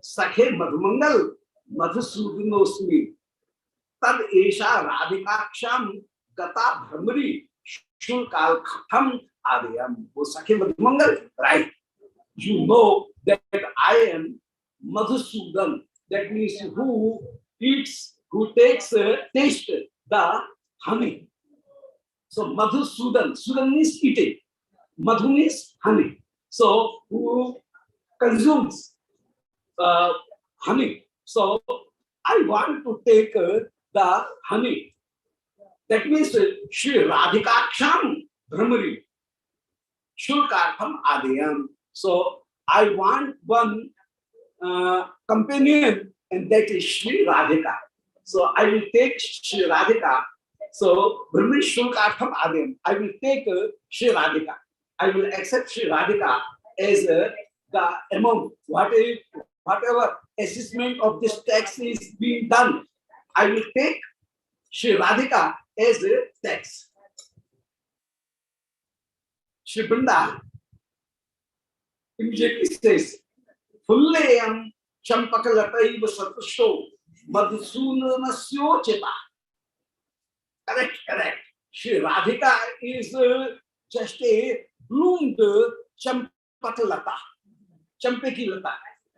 Sakhe Madhumangal Madhusudanosmi Tad Esha Radhikaksham Gata Brahmari Shulkal Khatam Adiyam. O Sakhe Madhumangal, right? You know that I am Madhusudan. That means who eats, who takes taste the honey. So Madhusudan, Sudan means eating. Madhu means honey. So who consumes honey. So I want to take the honey. That means Shri Radhikaksham Brahmari Shulkartham Adiyam. So I want one companion, and that is Shri Radhika. So I will take Shri Radhika. So Brahmari Shulkartham Adiyam. I will take Shri Radhika. I will accept Shri Radhika as the amount, whatever assessment of this tax is being done. I will take Shri Radhika as a tax. Shri Vrinda immediately says, Fullayam Champakalataiva Satusho Madhusunanasyo Cheta. Correct. Shri Radhika is just a bloomed champakalata, champekilata,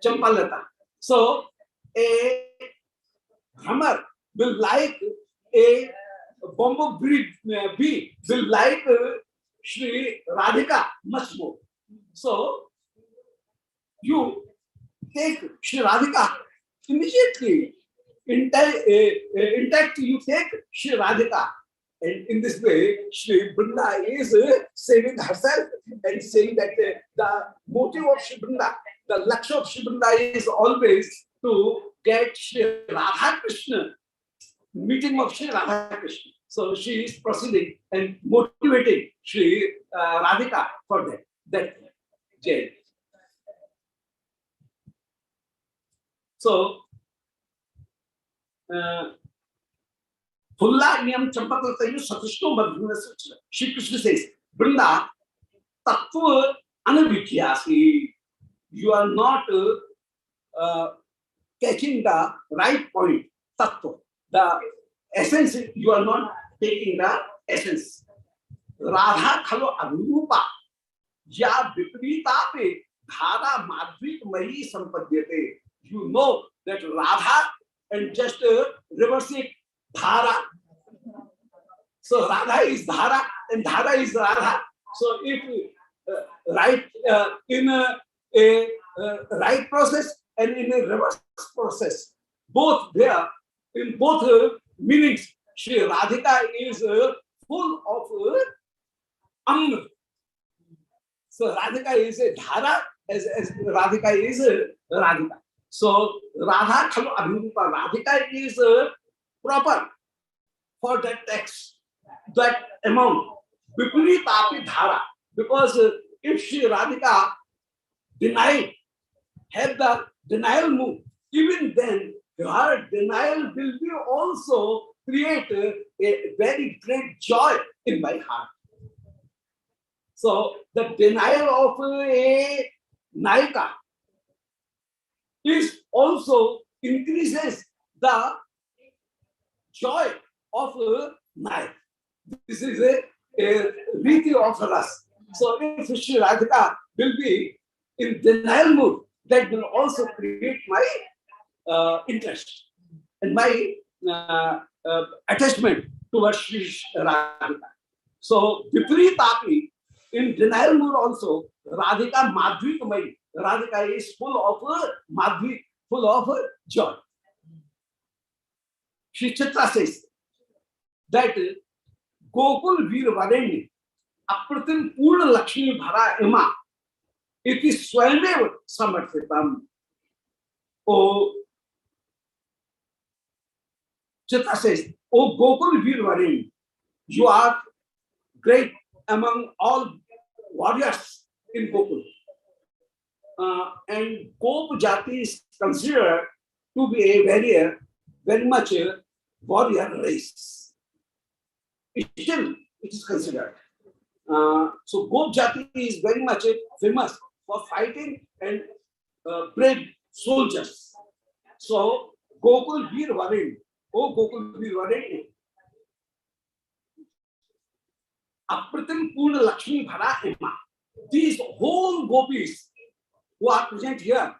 champalata. So a hammer will like a bumblebee will like Shri Radhika much more. So you take Shri Radhika immediately. Intact, you take Shri Radhika. And in this way, Shri Vrinda is saving herself and saying that the motive of Shri Vrinda, the Lakshya of Shri Vrinda is always to get Shri Radha Krishna, meeting of Shri Radha Krishna. So she is proceeding and motivating Shri Radhika for that jail. So, Fulla Niyam Champakatayu Satishno Madhuna Sutra. Shri Krishna says, Vrinda, Tattva Anavikyasi. You are not catching the right point, Tattva. The essence, you are not taking the essence. Radha khalo anurupa. Ya viprita pe dhara madhvik mahi sampadyate. You know that Radha and just reverse it, dhara. So Radha is dhara and dhara is Radha. So if right in a right process and in a reverse process, both there, in both meanings, Shri Radhika is full of Amr. So Radhika is a dhara, as Radhika is Radhika. So Radha Khalu Abhirupa, Radhika is proper for that text, that amount. Viparitapi dhara. Because if Shri Radhika denied, had the denial move, even then her denial will be also create a very great joy in my heart. So the denial of a Naika is also increases the joy of a Naik. This is a riti of us. So if Shri Radhika will be in denial mood, that will also create my interest and my attachment towards Shri Radhika. So Viparitapi, in denial mood also, Radhika Madhvikamai. Radhika is full of Madhvi, full of joy. Shri Chitra says that Gokul Veer Vareni Apratim Purna Lakshmi Bhara Ima iti Swayamev Samarthitam. Oh, Chitra says, O Gokul Veer Vareni, you are great among all warriors in Gokul. And Gop Jati is considered to be a very much warrior race. Still, it is considered. So Gop Jati is very much famous for fighting and brave soldiers. So Gokul Veer Vareni, O Gokul Veer Vareni, Apratim Purna Lakshmi Bhara Emma. These whole gopis who are present here,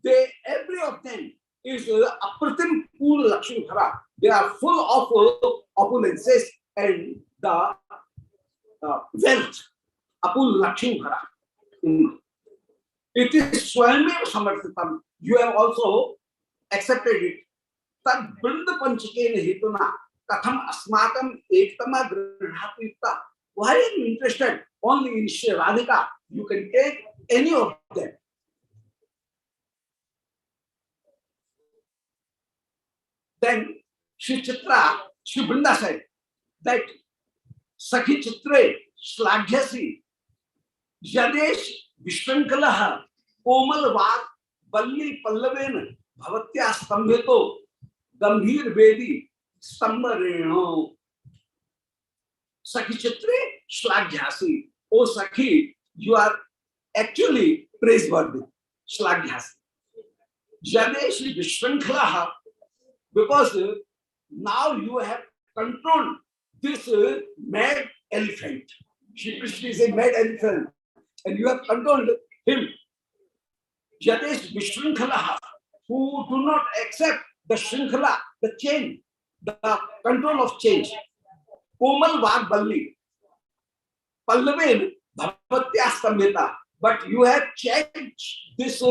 they, every of them is Apratim Purna Lakshmi Bhara. They are full of opulences and the wealth. Apul Lakshmi Bhara. It is Swayame Samarthitam. You have also accepted it. Tad Vrinda Panchakena Hituna Katham Asmakam Ektama Gridhapita. Why are you interested only in Shri Radhika? You can take any of them. Then Shri Chitra, Shri Vrinda said that Sakhi Chitre Shlaghasi Yadesh Vishwankalaha Komal Vak Balli Pallaven Bhavatya Stambheto Gambhir Vedi Stambareno. Sakhi Chitre Shlaghasi. Oh Sakhi, you are actually praiseworthy. Shlaghasi. Yadesh Vishwankalaha, because now you have controlled this mad elephant. Shri Krishna is a mad elephant, and you have controlled him. Yadesh Vishwankalaha, who do not accept the Shrinkhala, the chain, the control of change. Komal Vag Balli, Pallaven Bhavatya Stambheta. But you have changed this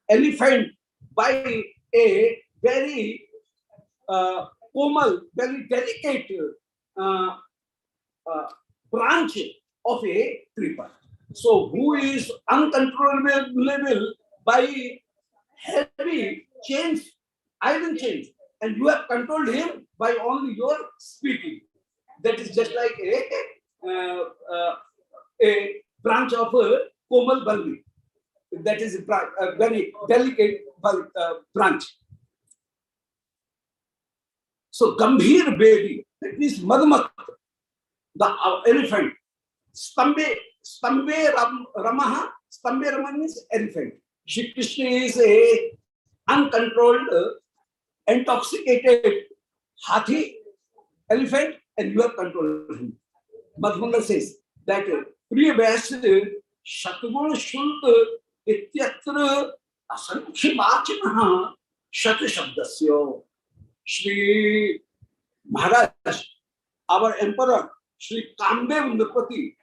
elephant by a very komal, very delicate branch of a creeper. So who is uncontrollable by heavy chains, iron chains, and you have controlled him by only your speaking. That is just like a branch of a Komal Balli. That is a very delicate branch. So Gambhir baby, that means Madmat, the elephant. Stambe Ramaha, Stambe Rama means elephant. Shri Krishna is a uncontrolled, intoxicated hathi, elephant, and you have controlled him. Madhumanga says that Priya Vyas Shatgun Shulk Ityatra Asankhya Vachanaha Shat Shabdasya. Shri Maharaj, our emperor, Shri Kamdev Nripati,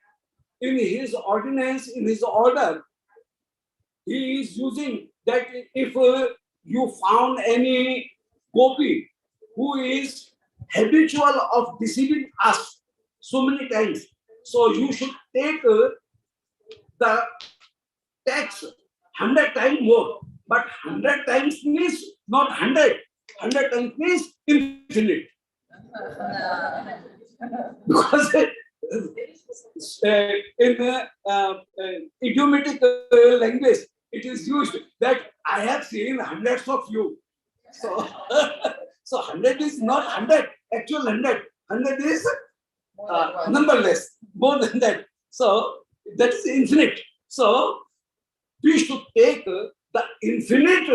in his ordinance, in his order, he is using that if you found any gopi who is habitual of deceiving us so many times, so you should take the tax 100 times more. But 100 times means not 100. 100 times means infinite. Because in idiomatic language, it is used that I have seen hundreds of you. So, so 100 is not 100, actual 100. 100 is numberless, more than that. So that is infinite. So we should take the infinite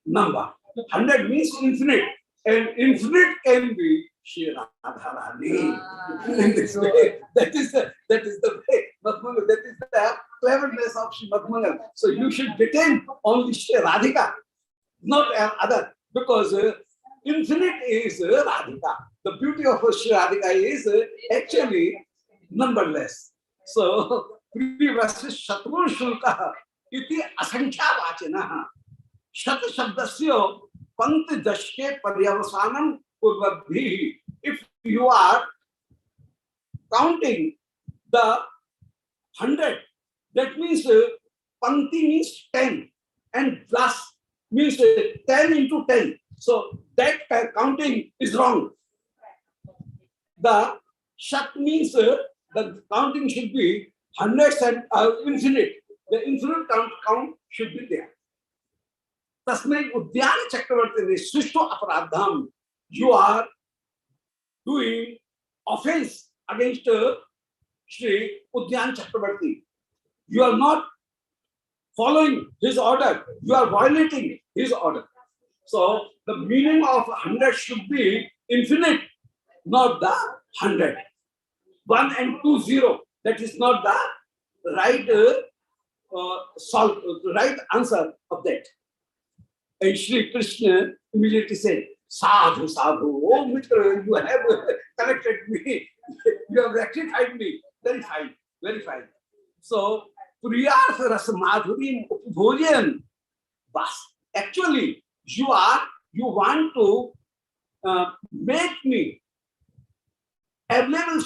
number. 100 means infinite, and infinite can be Shri Radharani. In this way, that is the way. Madhumanga, that is the cleverness of Shri Madhumanga. So you should retain only Shri Radhika, not other, because infinite is Radhika. The beauty of Shri Radhika is actually numberless. So Priyavasya Shatgun Shulka iti asankhya vachana. Shat Shabdasya Panti Dashke Paryavasanam Purvabhi. If you are counting the 100, that means Panti means 10 and plus means 10 into 10. So that counting is wrong. The Shat means the counting should be hundreds and infinite. The infinite count should be there. Tasmai Udyan Chakravarti Sushto Aparadham. You are doing offense against Shri Udyan Chakravarti. You are not following his order. You are violating his order. So the meaning of 100 should be infinite, not the 100. 1 and 2, 0. That is not the right right answer of that. And Shri Krishna immediately said, Sadhu, Sadhu, oh Mitra, you have corrected me. You have rectified me. Very fine, very fine. So, Priyarth Rasa Madhurim Bhojan. Actually, you want to make me available,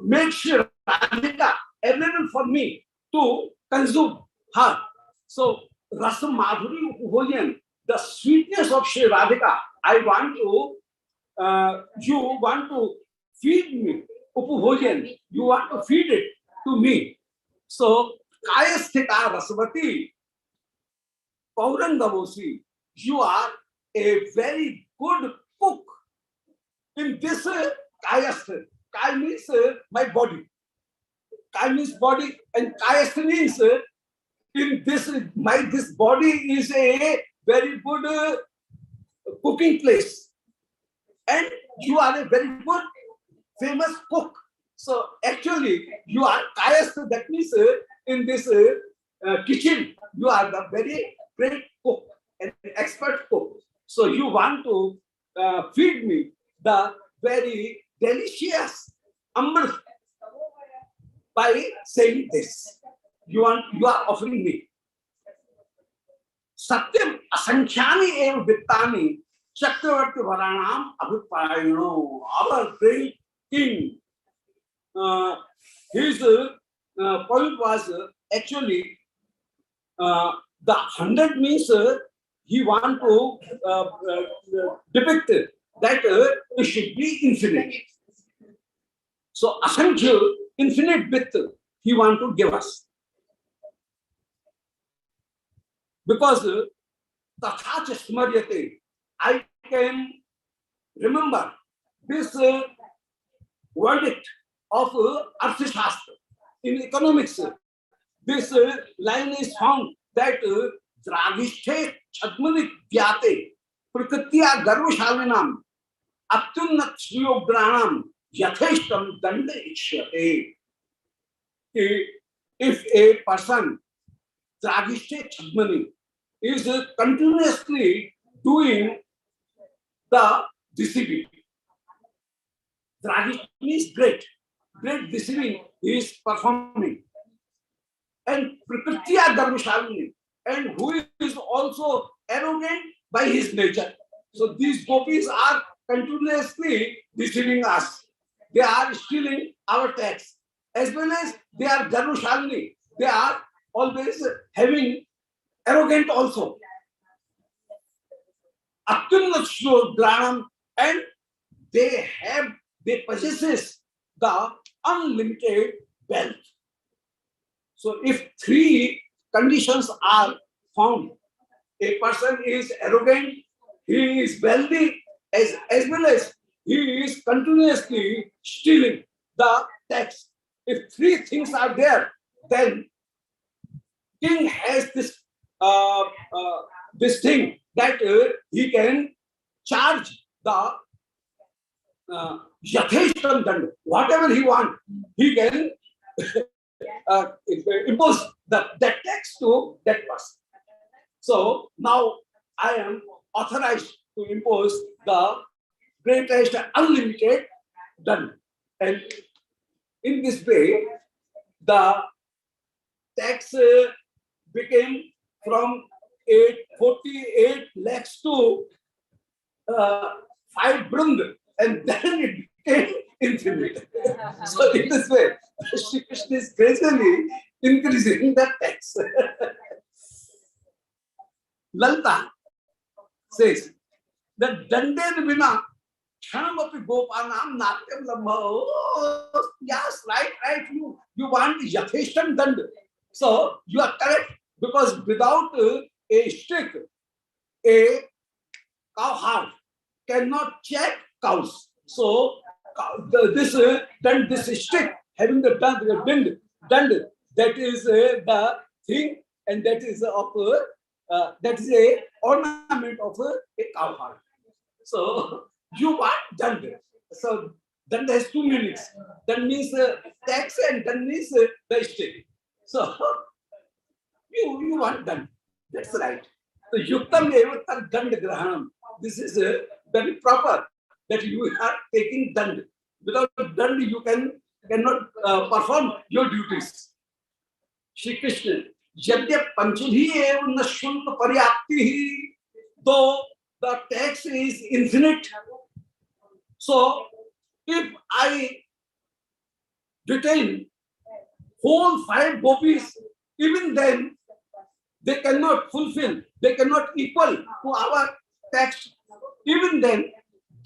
make sure Radhika available for me to consume her. So, Rasa Madhuri Bhojan, the sweetness of Shri Radhika, I want to, you want to feed me, Upubhojan, you want to feed it to me. So, Kayasthita Rasavati, Paurangavosi, you are a very good cook. In this Kayastha, Kay means my body. Kay means body, and Kayastha means in this body is a very good cooking place, and you are a very good famous cook. So actually you are Kayastha, that means in this kitchen you are the very great cook and expert cook. So you want to feed me the very delicious amrit by saying this. You are offering me. Satyam asankhyani ev vittani Chakravarti Varanam Abhiprayano. Our great king, his point was actually The 100 means he want to depict that it should be infinite. So Asankhya, infinite width, he want to give us. Because Tathacha Smaryate, I can remember this verdict of Arthashastra. In economics, this line is found that Dragishte Chadmani Vyate Prakritya Garvashalinam Atyunnat Sriyogranam Yatheshtam Danda Ichyate. If a person Dragishte Chadmani is continuously doing the deceiving. Dragishte means great deceiving he is performing. And Prakritya Dharmashalini, and who is also arrogant by his nature. So these gopis are continuously deceiving us. They are stealing our tax. As well as they are Dharmashalini. They are always having arrogant also. Atyunnat Granam, and they possesses the unlimited wealth. So if three conditions are found, a person is arrogant, he is wealthy, as well as he is continuously stealing the tax. If three things are there, then king has this thing that he can charge the Yatheshtam Danda, whatever he wants, he can impose that tax to that person. So now I am authorized to impose the greatest unlimited danda. And in this way, the tax became from 48 lakhs to 5 brund, and then it became infinite. So in this way, Shri Krishna is gradually increasing the tax. Lalita says that Danded Vina Chanamapi Gopanam Natyam Lambha. Oh, yes, right. You want Yatheshtam Dand. So you are correct, because without a stick, a cowherd cannot check cows. So this stick having the dand, that is the thing, and that is of that is a ornament of a cowherd. So you want dand. So dand has two meanings. Dand means tax, and dand means the stick. So you want dand. That's right. So yuktam evatar dand grahanam. This is very proper, that you are taking dand. Without dand, you cannot perform your duties. Shri Krishna, Yadya Panchadhi ev nashulka paryapti, though the tax is infinite. So if I detain whole 5 gopis, even then they cannot fulfill, they cannot equal to our tax. Even then,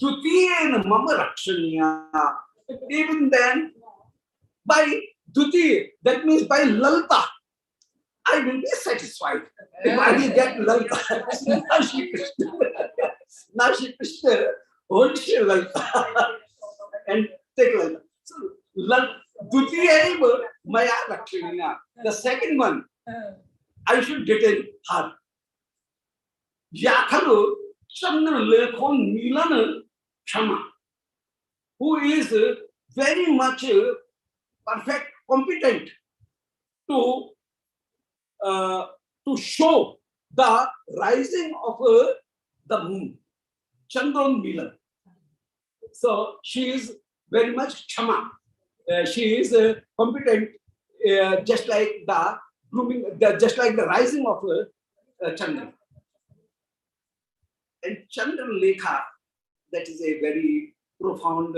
Dutiyena mama rakshaniya. Even then, by Duti, that means by Lalita, I will be satisfied. If I will get Lalita. Now Shri Krishna holds Lalita and take Lalita. So, Dutiya maya rakshaniya. The second one, I should detain her. Yakhalu Chandra Lekhon Milan Shama, who is very much perfect, competent to show the rising of the moon, Chandron Milan. So she is very much Kshama. She is competent, just like the blooming, just like the rising of Chandra. And Chandra Lekha, that is a very profound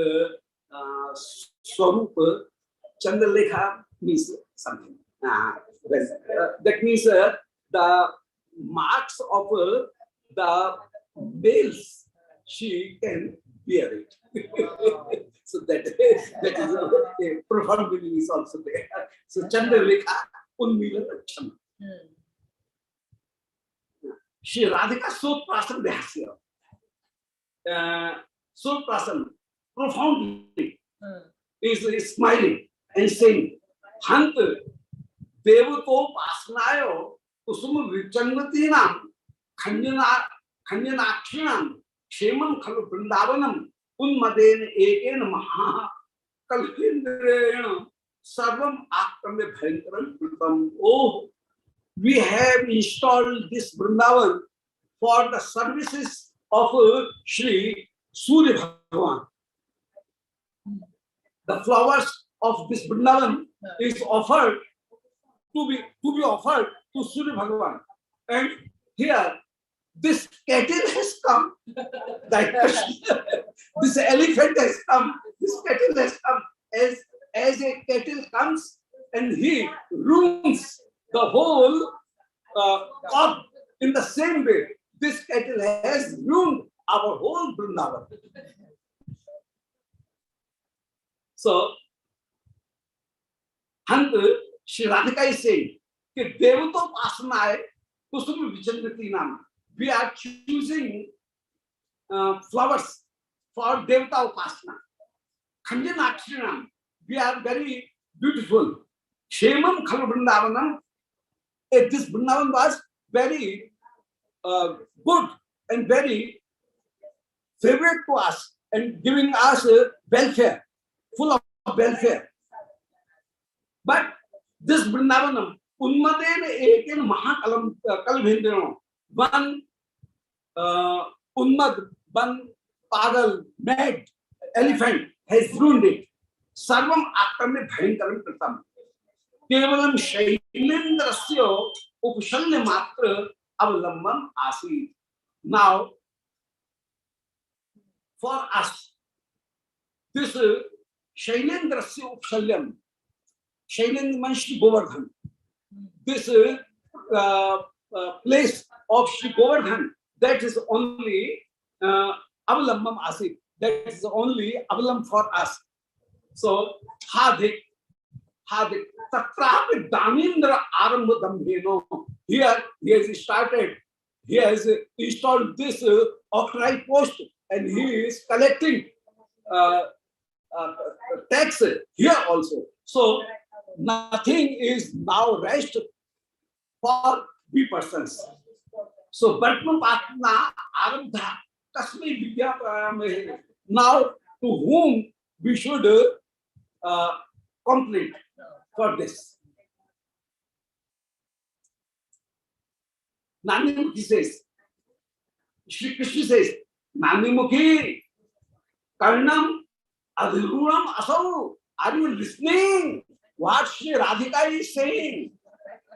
swarupa. Chandra Lekha means something. That means the marks of the males, she can bear it. So that is a profound meaning is also there. So Chandralekha Unmilan Chand. Shri Radhika so prasan dehasya. So prasan profoundly is smiling and saying, Hant Devato Pasnayo Kusum Vichangatinam Kanyanakshinam Kshemam Khalu Vrindavanam Unmaden Eken Maha Kalpindrena Sarvam Akrame Bhayankaram Kritam. Oh, we have installed this Vrindavan for the services of Shri Surya Bhagavan. The flowers of this Vrindavan is offered to be offered to Surya Bhagavan. And here, this kettle has come. This elephant has come. This kettle has come. As a kettle comes and he ruins the whole cup in the same way. This kettle has ruined our whole Vrindavan. So, Hant Shri Radhika is saying, Devato Pasanae Kusum Vichandratinam. We are choosing flowers for Devata Upasana. Khanjanakshinam. We are very beautiful. Kshemam Khalu Vrindavanam. This Vrindavan was very good and very favorite to us and giving us welfare, full of welfare. But this Vrindavanam, Unmaden Eken Mahakalam Kalbhendrino, one Unmad, one pagal, mad elephant has ruined it. Sarvam Akrame Bhayankaram Kritam. Kevalam Shailendrasya Upshalya Matra Avalambam Asi. Now, for us, this Shailendrasya Upshalyam, Shailendra means Govardhan. This place of Shri Govardhan, that is only Avalambam Asi. That is only Avalam for us. So, Hadik, Tatrapi Damindra Arambha Dambheno. Here he has started, he has installed this octroi post and he is collecting tax here also. So, nothing is now rest for we persons. So, Bhatma Patna Arambha Kasmi Vidya. Now, to whom we should complete for this? Nandimukhi says, Shri Krishna says, Nandimukhi, Karnam, Adhirunam Asau. Are you listening? What Shri Radhika is saying?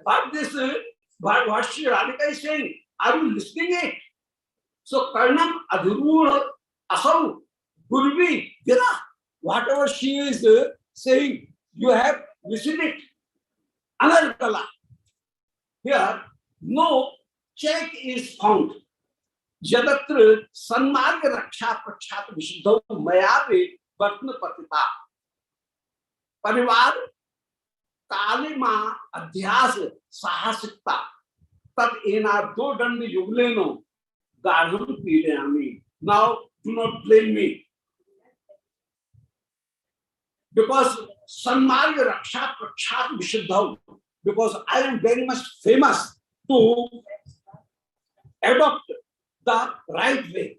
What Shri Radhika is saying? Are you listening it? So Karnam Adhirunam Asau. Gurvi, Gira. Whatever she is saying, you have listened it. Anarkala. Here, no check is found. Jadatra Sanmarga Raksha Pachat Vishuddha Mayave Vatna Patita. Parivar Kalima Adhyas Sahasikta Tat Ena Do Dandi Yugleno Garham Pidayami. Now, do not blame me. Because Sanmarga Raksha Pachat Vishuddha, because I am very much famous to adopt the right way.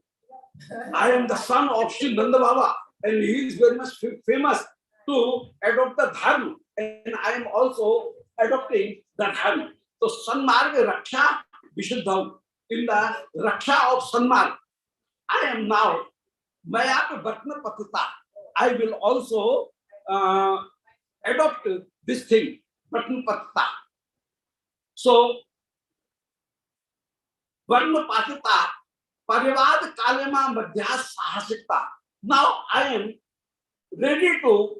I am the son of Sri Nanda Baba and he is very much famous to adopt the dharma and I am also adopting the dharma. So Sanmarga Raksha Vishuddha, in the Raksha of Sanmarga, I am now Mayapa Vatna Patita. I will also adopt this thing, Vatna Patita. So Vatna Patita, Parivad Kalema Madhyas Sahasikta. Now I am ready to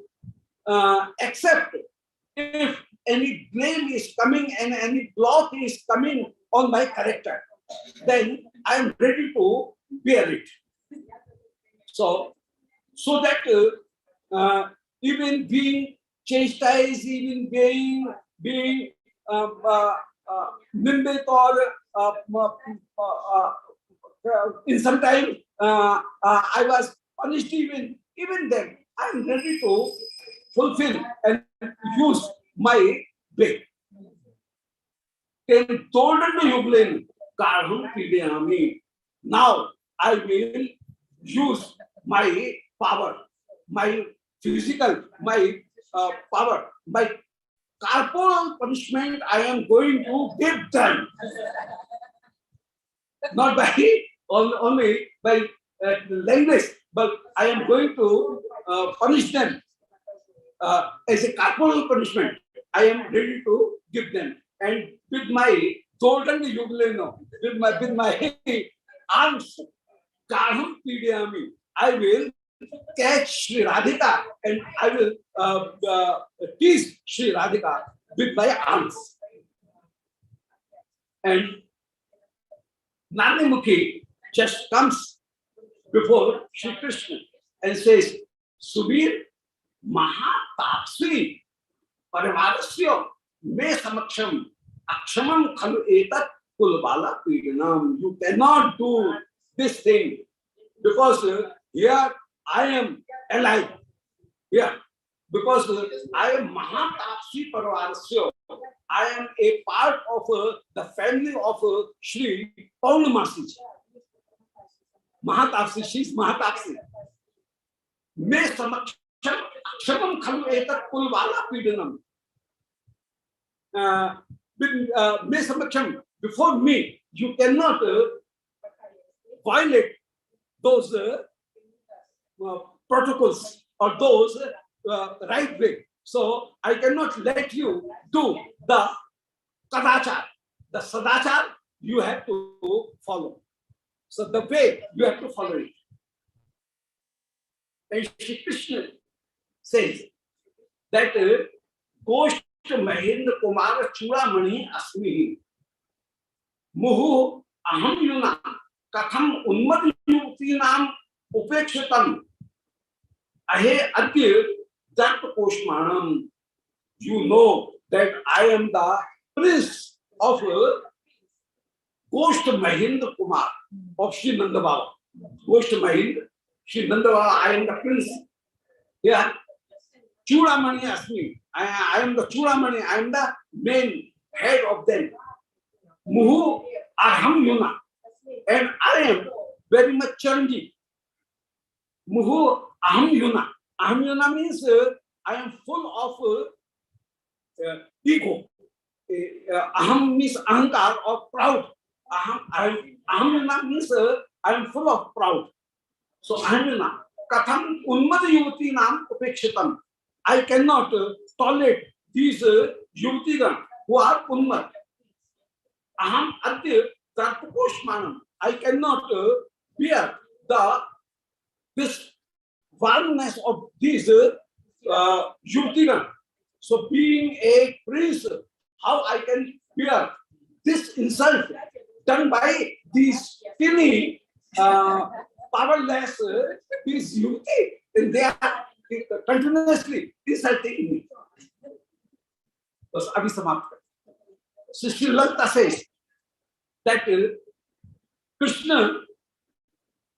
accept if any blame is coming and any block is coming on my character, then I am ready to bear it. So that even being chastised, even being nimbit or in some time I was punished, even then I am ready to fulfill and use my way. Now I will use my power, my physical, my power, my corporal punishment I am going to give them. Not by only by language, but I am going to punish them as a corporal punishment. I am ready to give them, and with my golden jubileno, with my arms, Kaham Pidiyami, I will catch Sri Radhika and I will tease Sri Radhika with my arms. And Nanimukhi just comes before Sri Krishna and says, Subir Mahatapsri Parivarasya Me Samaksham Akshamam Khalu Etat Kulbala Pidanam. You cannot do this thing because here I am alive. Here, because I am Mahatapsri Parivarasya. I am a part of the family of Sri Paurnamasi. Mahatapsi, she is Mahatapsi. Me samaksham akshamam khalu etat kulvala pidanam. Me samaksham, before me, you cannot violate those protocols or those right way. So I cannot let you do the kadachar. The sadachar you have to follow. So the way you have to follow it. And Shri Krishna says that Gosht Mahendra Kumara Churamani Asmi Muhu Aham Yuna Katham Unmati Yuktinam Upekshatam Ahe Adya That Koshmanam. You know that I am the prince of Gosht Mahendra Kumar of Sri Nanda Baba. Gosht Mahendra, Sri Nanda Baba, I am the prince. Yeah. Churamani Asmi. I am the Churamani, I am the main head of them. Muhu Aham Yuna. And I am very much Charanji. Muhu Aham Yuna. Aham Yuna means I am full of ego. Aham means ahankar or proud. Aham Yuna means I am full of proud. So Aham Yuna. Katham Unmata Yuvati Nam Upekshitam. I cannot tolerate these Yuvatigan who are Unmat. Aham Adya Tarpakoshmanam. I cannot bear this violence of these Yuvatigan. So being a prince, how I can bear this insult done by these skinny, powerless, these Yuvati, and they are continuously insulting me. So Sri Lanka says that Krishna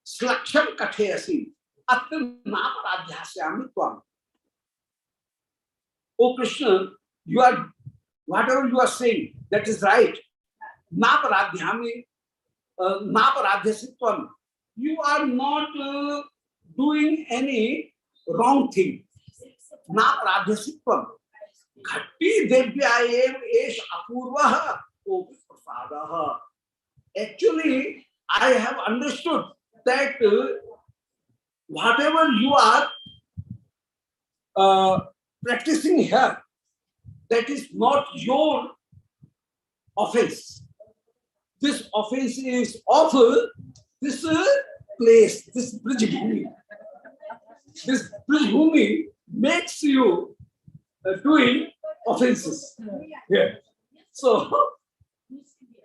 Slaksham Kathayasi Attam Naparadhyasyami Tvam. Oh Krishna, you are whatever you are saying, that is right. Naparadhyami Naparadhyasitvam. You are not doing any wrong thing. Naparadhyasitvam. Ghatti Devyayem Esh Apurvaha Opi Prasadaha. Actually, I have understood that whatever you are practicing here, that is not your offense. This offense is of this place, this Brijbhumi. This Brijbhumi makes you doing offenses here. So,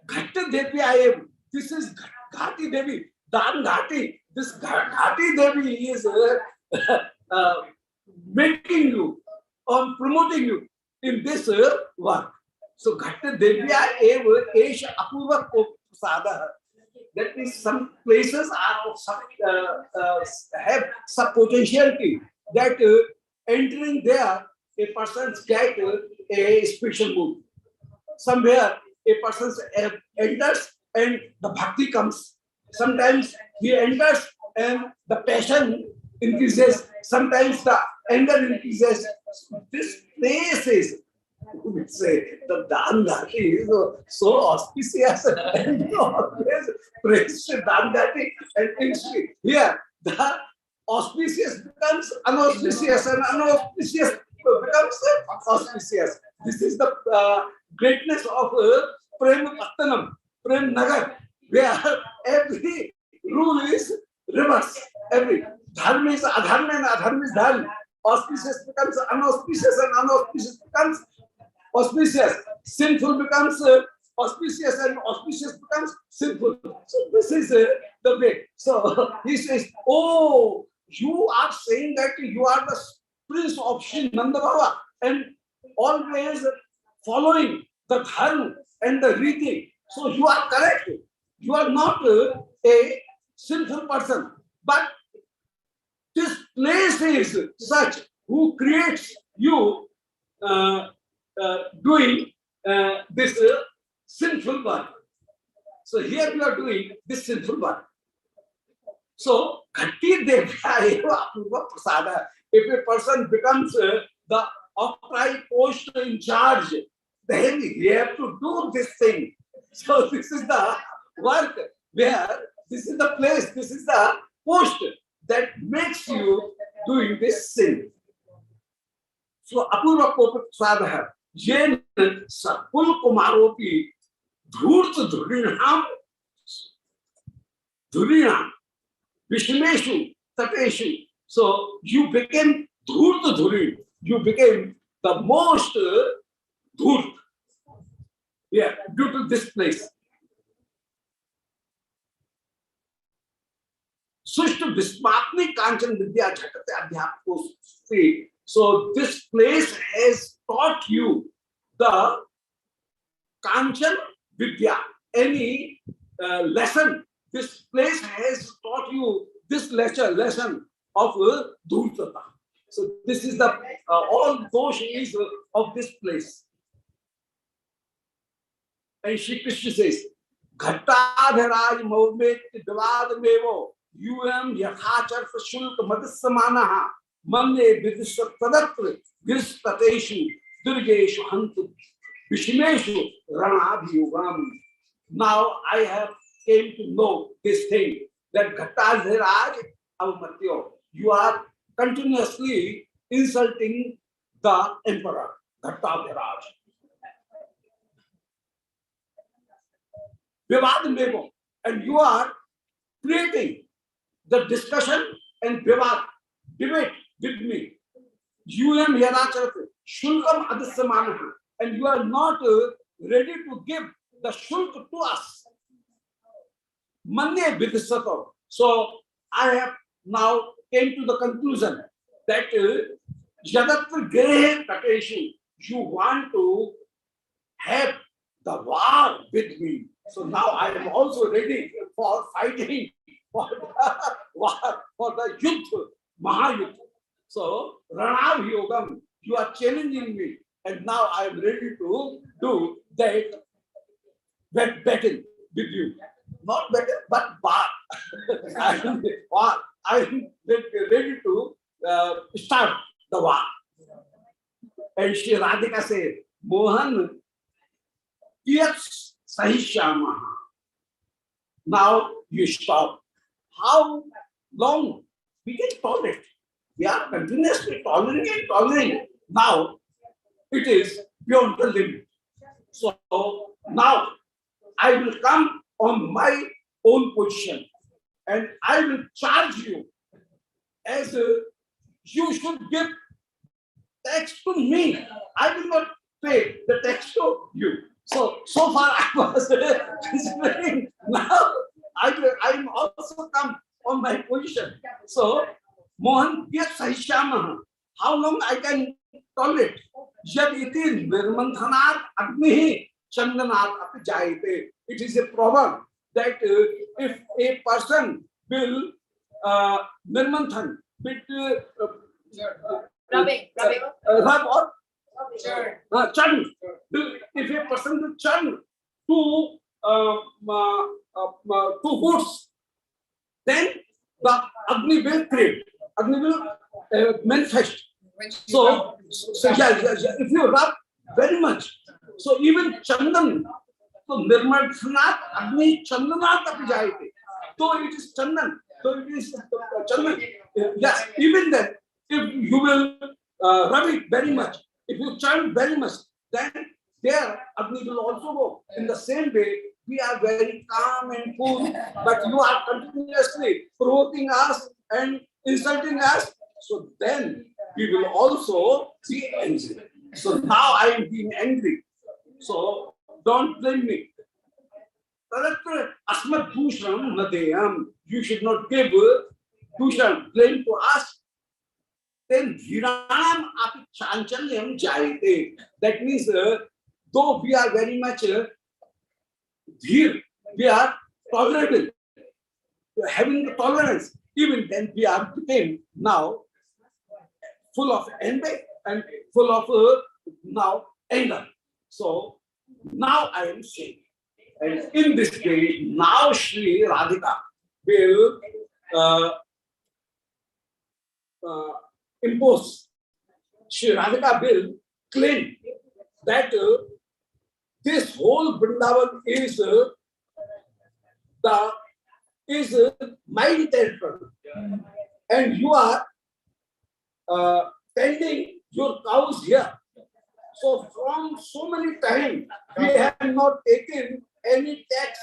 Ghatta Ghatta Devi I am. This is Ghati Devi, Dan Ghati. This Ghati Devi is making you or promoting you in this work. So Ghatta Devya eva esha apurva prasada. That means some places are of some, have some potentiality that entering there a person get a special mood. Somewhere a person enters and the bhakti comes. Sometimes he enters and the passion increases. Sometimes the anger increases. This place is, who would say, the Dan Ghati is so auspicious and always praise Dan Ghati and things. Here, the auspicious becomes unauspicious and unauspicious becomes auspicious. This is the greatness of Prema Pattanam, Prem Nagar, where every rule is reverse. Every dharma is adharma and adharma is dharma. Auspicious becomes unauspicious and unauspicious becomes auspicious. Sinful becomes auspicious and auspicious becomes sinful. So this is the way. So he says, oh, you are saying that you are the prince of Sri Nanda Baba and always following the dharma and the riti. So you are correct. You are not a sinful person. But this place is such who creates you doing this sinful work. So here you are doing this sinful work. So, Ghati Devya eva apurva prasada. If a person becomes the upright post in charge, then he have to do this thing. So this is the work where this is the place, this is the post that makes you doing this thing. So apurva prasada yen sakul kumaropi dhurt dhurinam vishmeshu tateshu. So you became dhurt dhurin. You became the most dhurt. Yeah, due to this place. Sushta Vismatni Kanchan Vidya Jhatate Adhyapko. So this place has taught you the Kanchan Vidya, any lesson. This place has taught you this lesson of Dhurtata. So this is the all dosh is of this place. And Shri Krishna says, Ghattadharaj Mohamed Davad Mevo UM Yathachar Shulk Madasamanaha Mande Vidisha Tadatra Gristateshu Durgeshu Hantu Vishimeshu Ranabhyugam. Now I have came to know this thing that Ghattadharaj Avamatyo, you are continuously insulting the emperor, Ghattadharaj. Vivad Mevo, and you are creating the discussion and vivad, debate with me. UM Yanacharate, Shulkam Adasamanaha, and you are not ready to give the Shulk to us. Manye Vidhisato. So I have now came to the conclusion that Jadatra Grehe Takeshu, you want to have the war with me. So now I am also ready for fighting for the war, for the Yudh, Mahayudh. So Ranav Yogam, you are challenging me, and now I am ready to do that battle with you. Not battle, but war. I am ready to start the war. And Shri Radhika said, Mohan, yes, Sahishyamaha. Now you stop. How long we can tolerate? We are continuously tolerating. Now it is beyond the limit. So now I will come on my own position and I will charge you as you should give tax to me. I will not pay the tax to you. So far I was considering. Now I'm also come on my position. So Mohan Kyat Sahishyamah. How long I can tolerate? Yad iti nirmanthanat agnihi chandanat api jayate. It is a proverb that if a person will nirmanthan, rub or churn. If a person will churn two goods, then the Agni will create. Agni will manifest. So if you rub very much, so even Chandan, so Nirmanthanat Agni Chandanat api jayate. So it is Chandan. So it is Chandan. Yes, even then, if you will rub it very much, if you churn very much, then there Agni will also go. In the same way, we are very calm and cool, but you are continuously provoking us and insulting us. So then we will also be angry. So now I am being angry. So don't blame me. Asmat Bhushan Nadeyam. You should not give Bhushan, blame to us. Then Viram api chanchalyam jayate. That means though we are very much dhir, we are tolerable, having the tolerance, even then we are became now full of envy and full of now anger. So now I am saying, and in this case, now Shri Radhika will impose. Shri Radhika will claim that this whole Vrindavan is my territory, and you are tending your cows here. So from so many times we have not taken any tax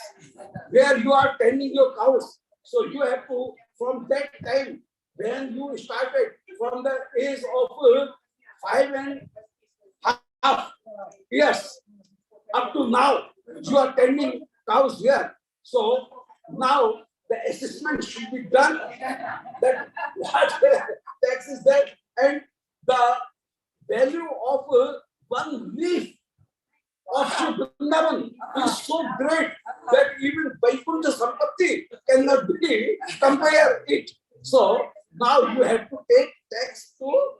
where you are tending your cows. So you have to, from that time when you started, from the age of 5.5 years up to now, you are tending cows here. So now the assessment should be done that what tax is there, and the value of one leaf of Shri Vrindavan is so great that even Vaikuntha Sampatti cannot be compare it. So now you have to take tax to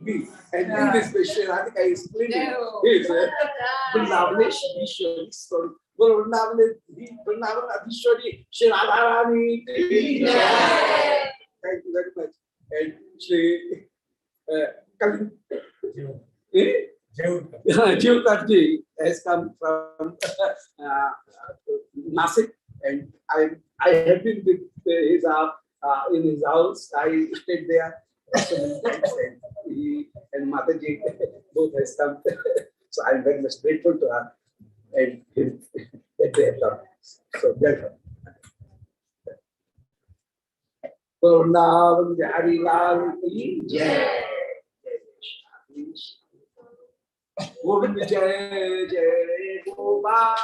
me. And in this way, Shri Radhika is claiming his Vrindavaneshwari story. Vrindavan Adhishwari, Shri Radharani. Thank you very much. And Shri Achyuta ji has come from Nasik, and I have been with his in his house. I stayed there so many times, and he and Mataji both has come. So I'm very much grateful to her and him that they have come. So welcome. Vrindavan Bihari Lal ki jai. Govind Jai Jai Gopal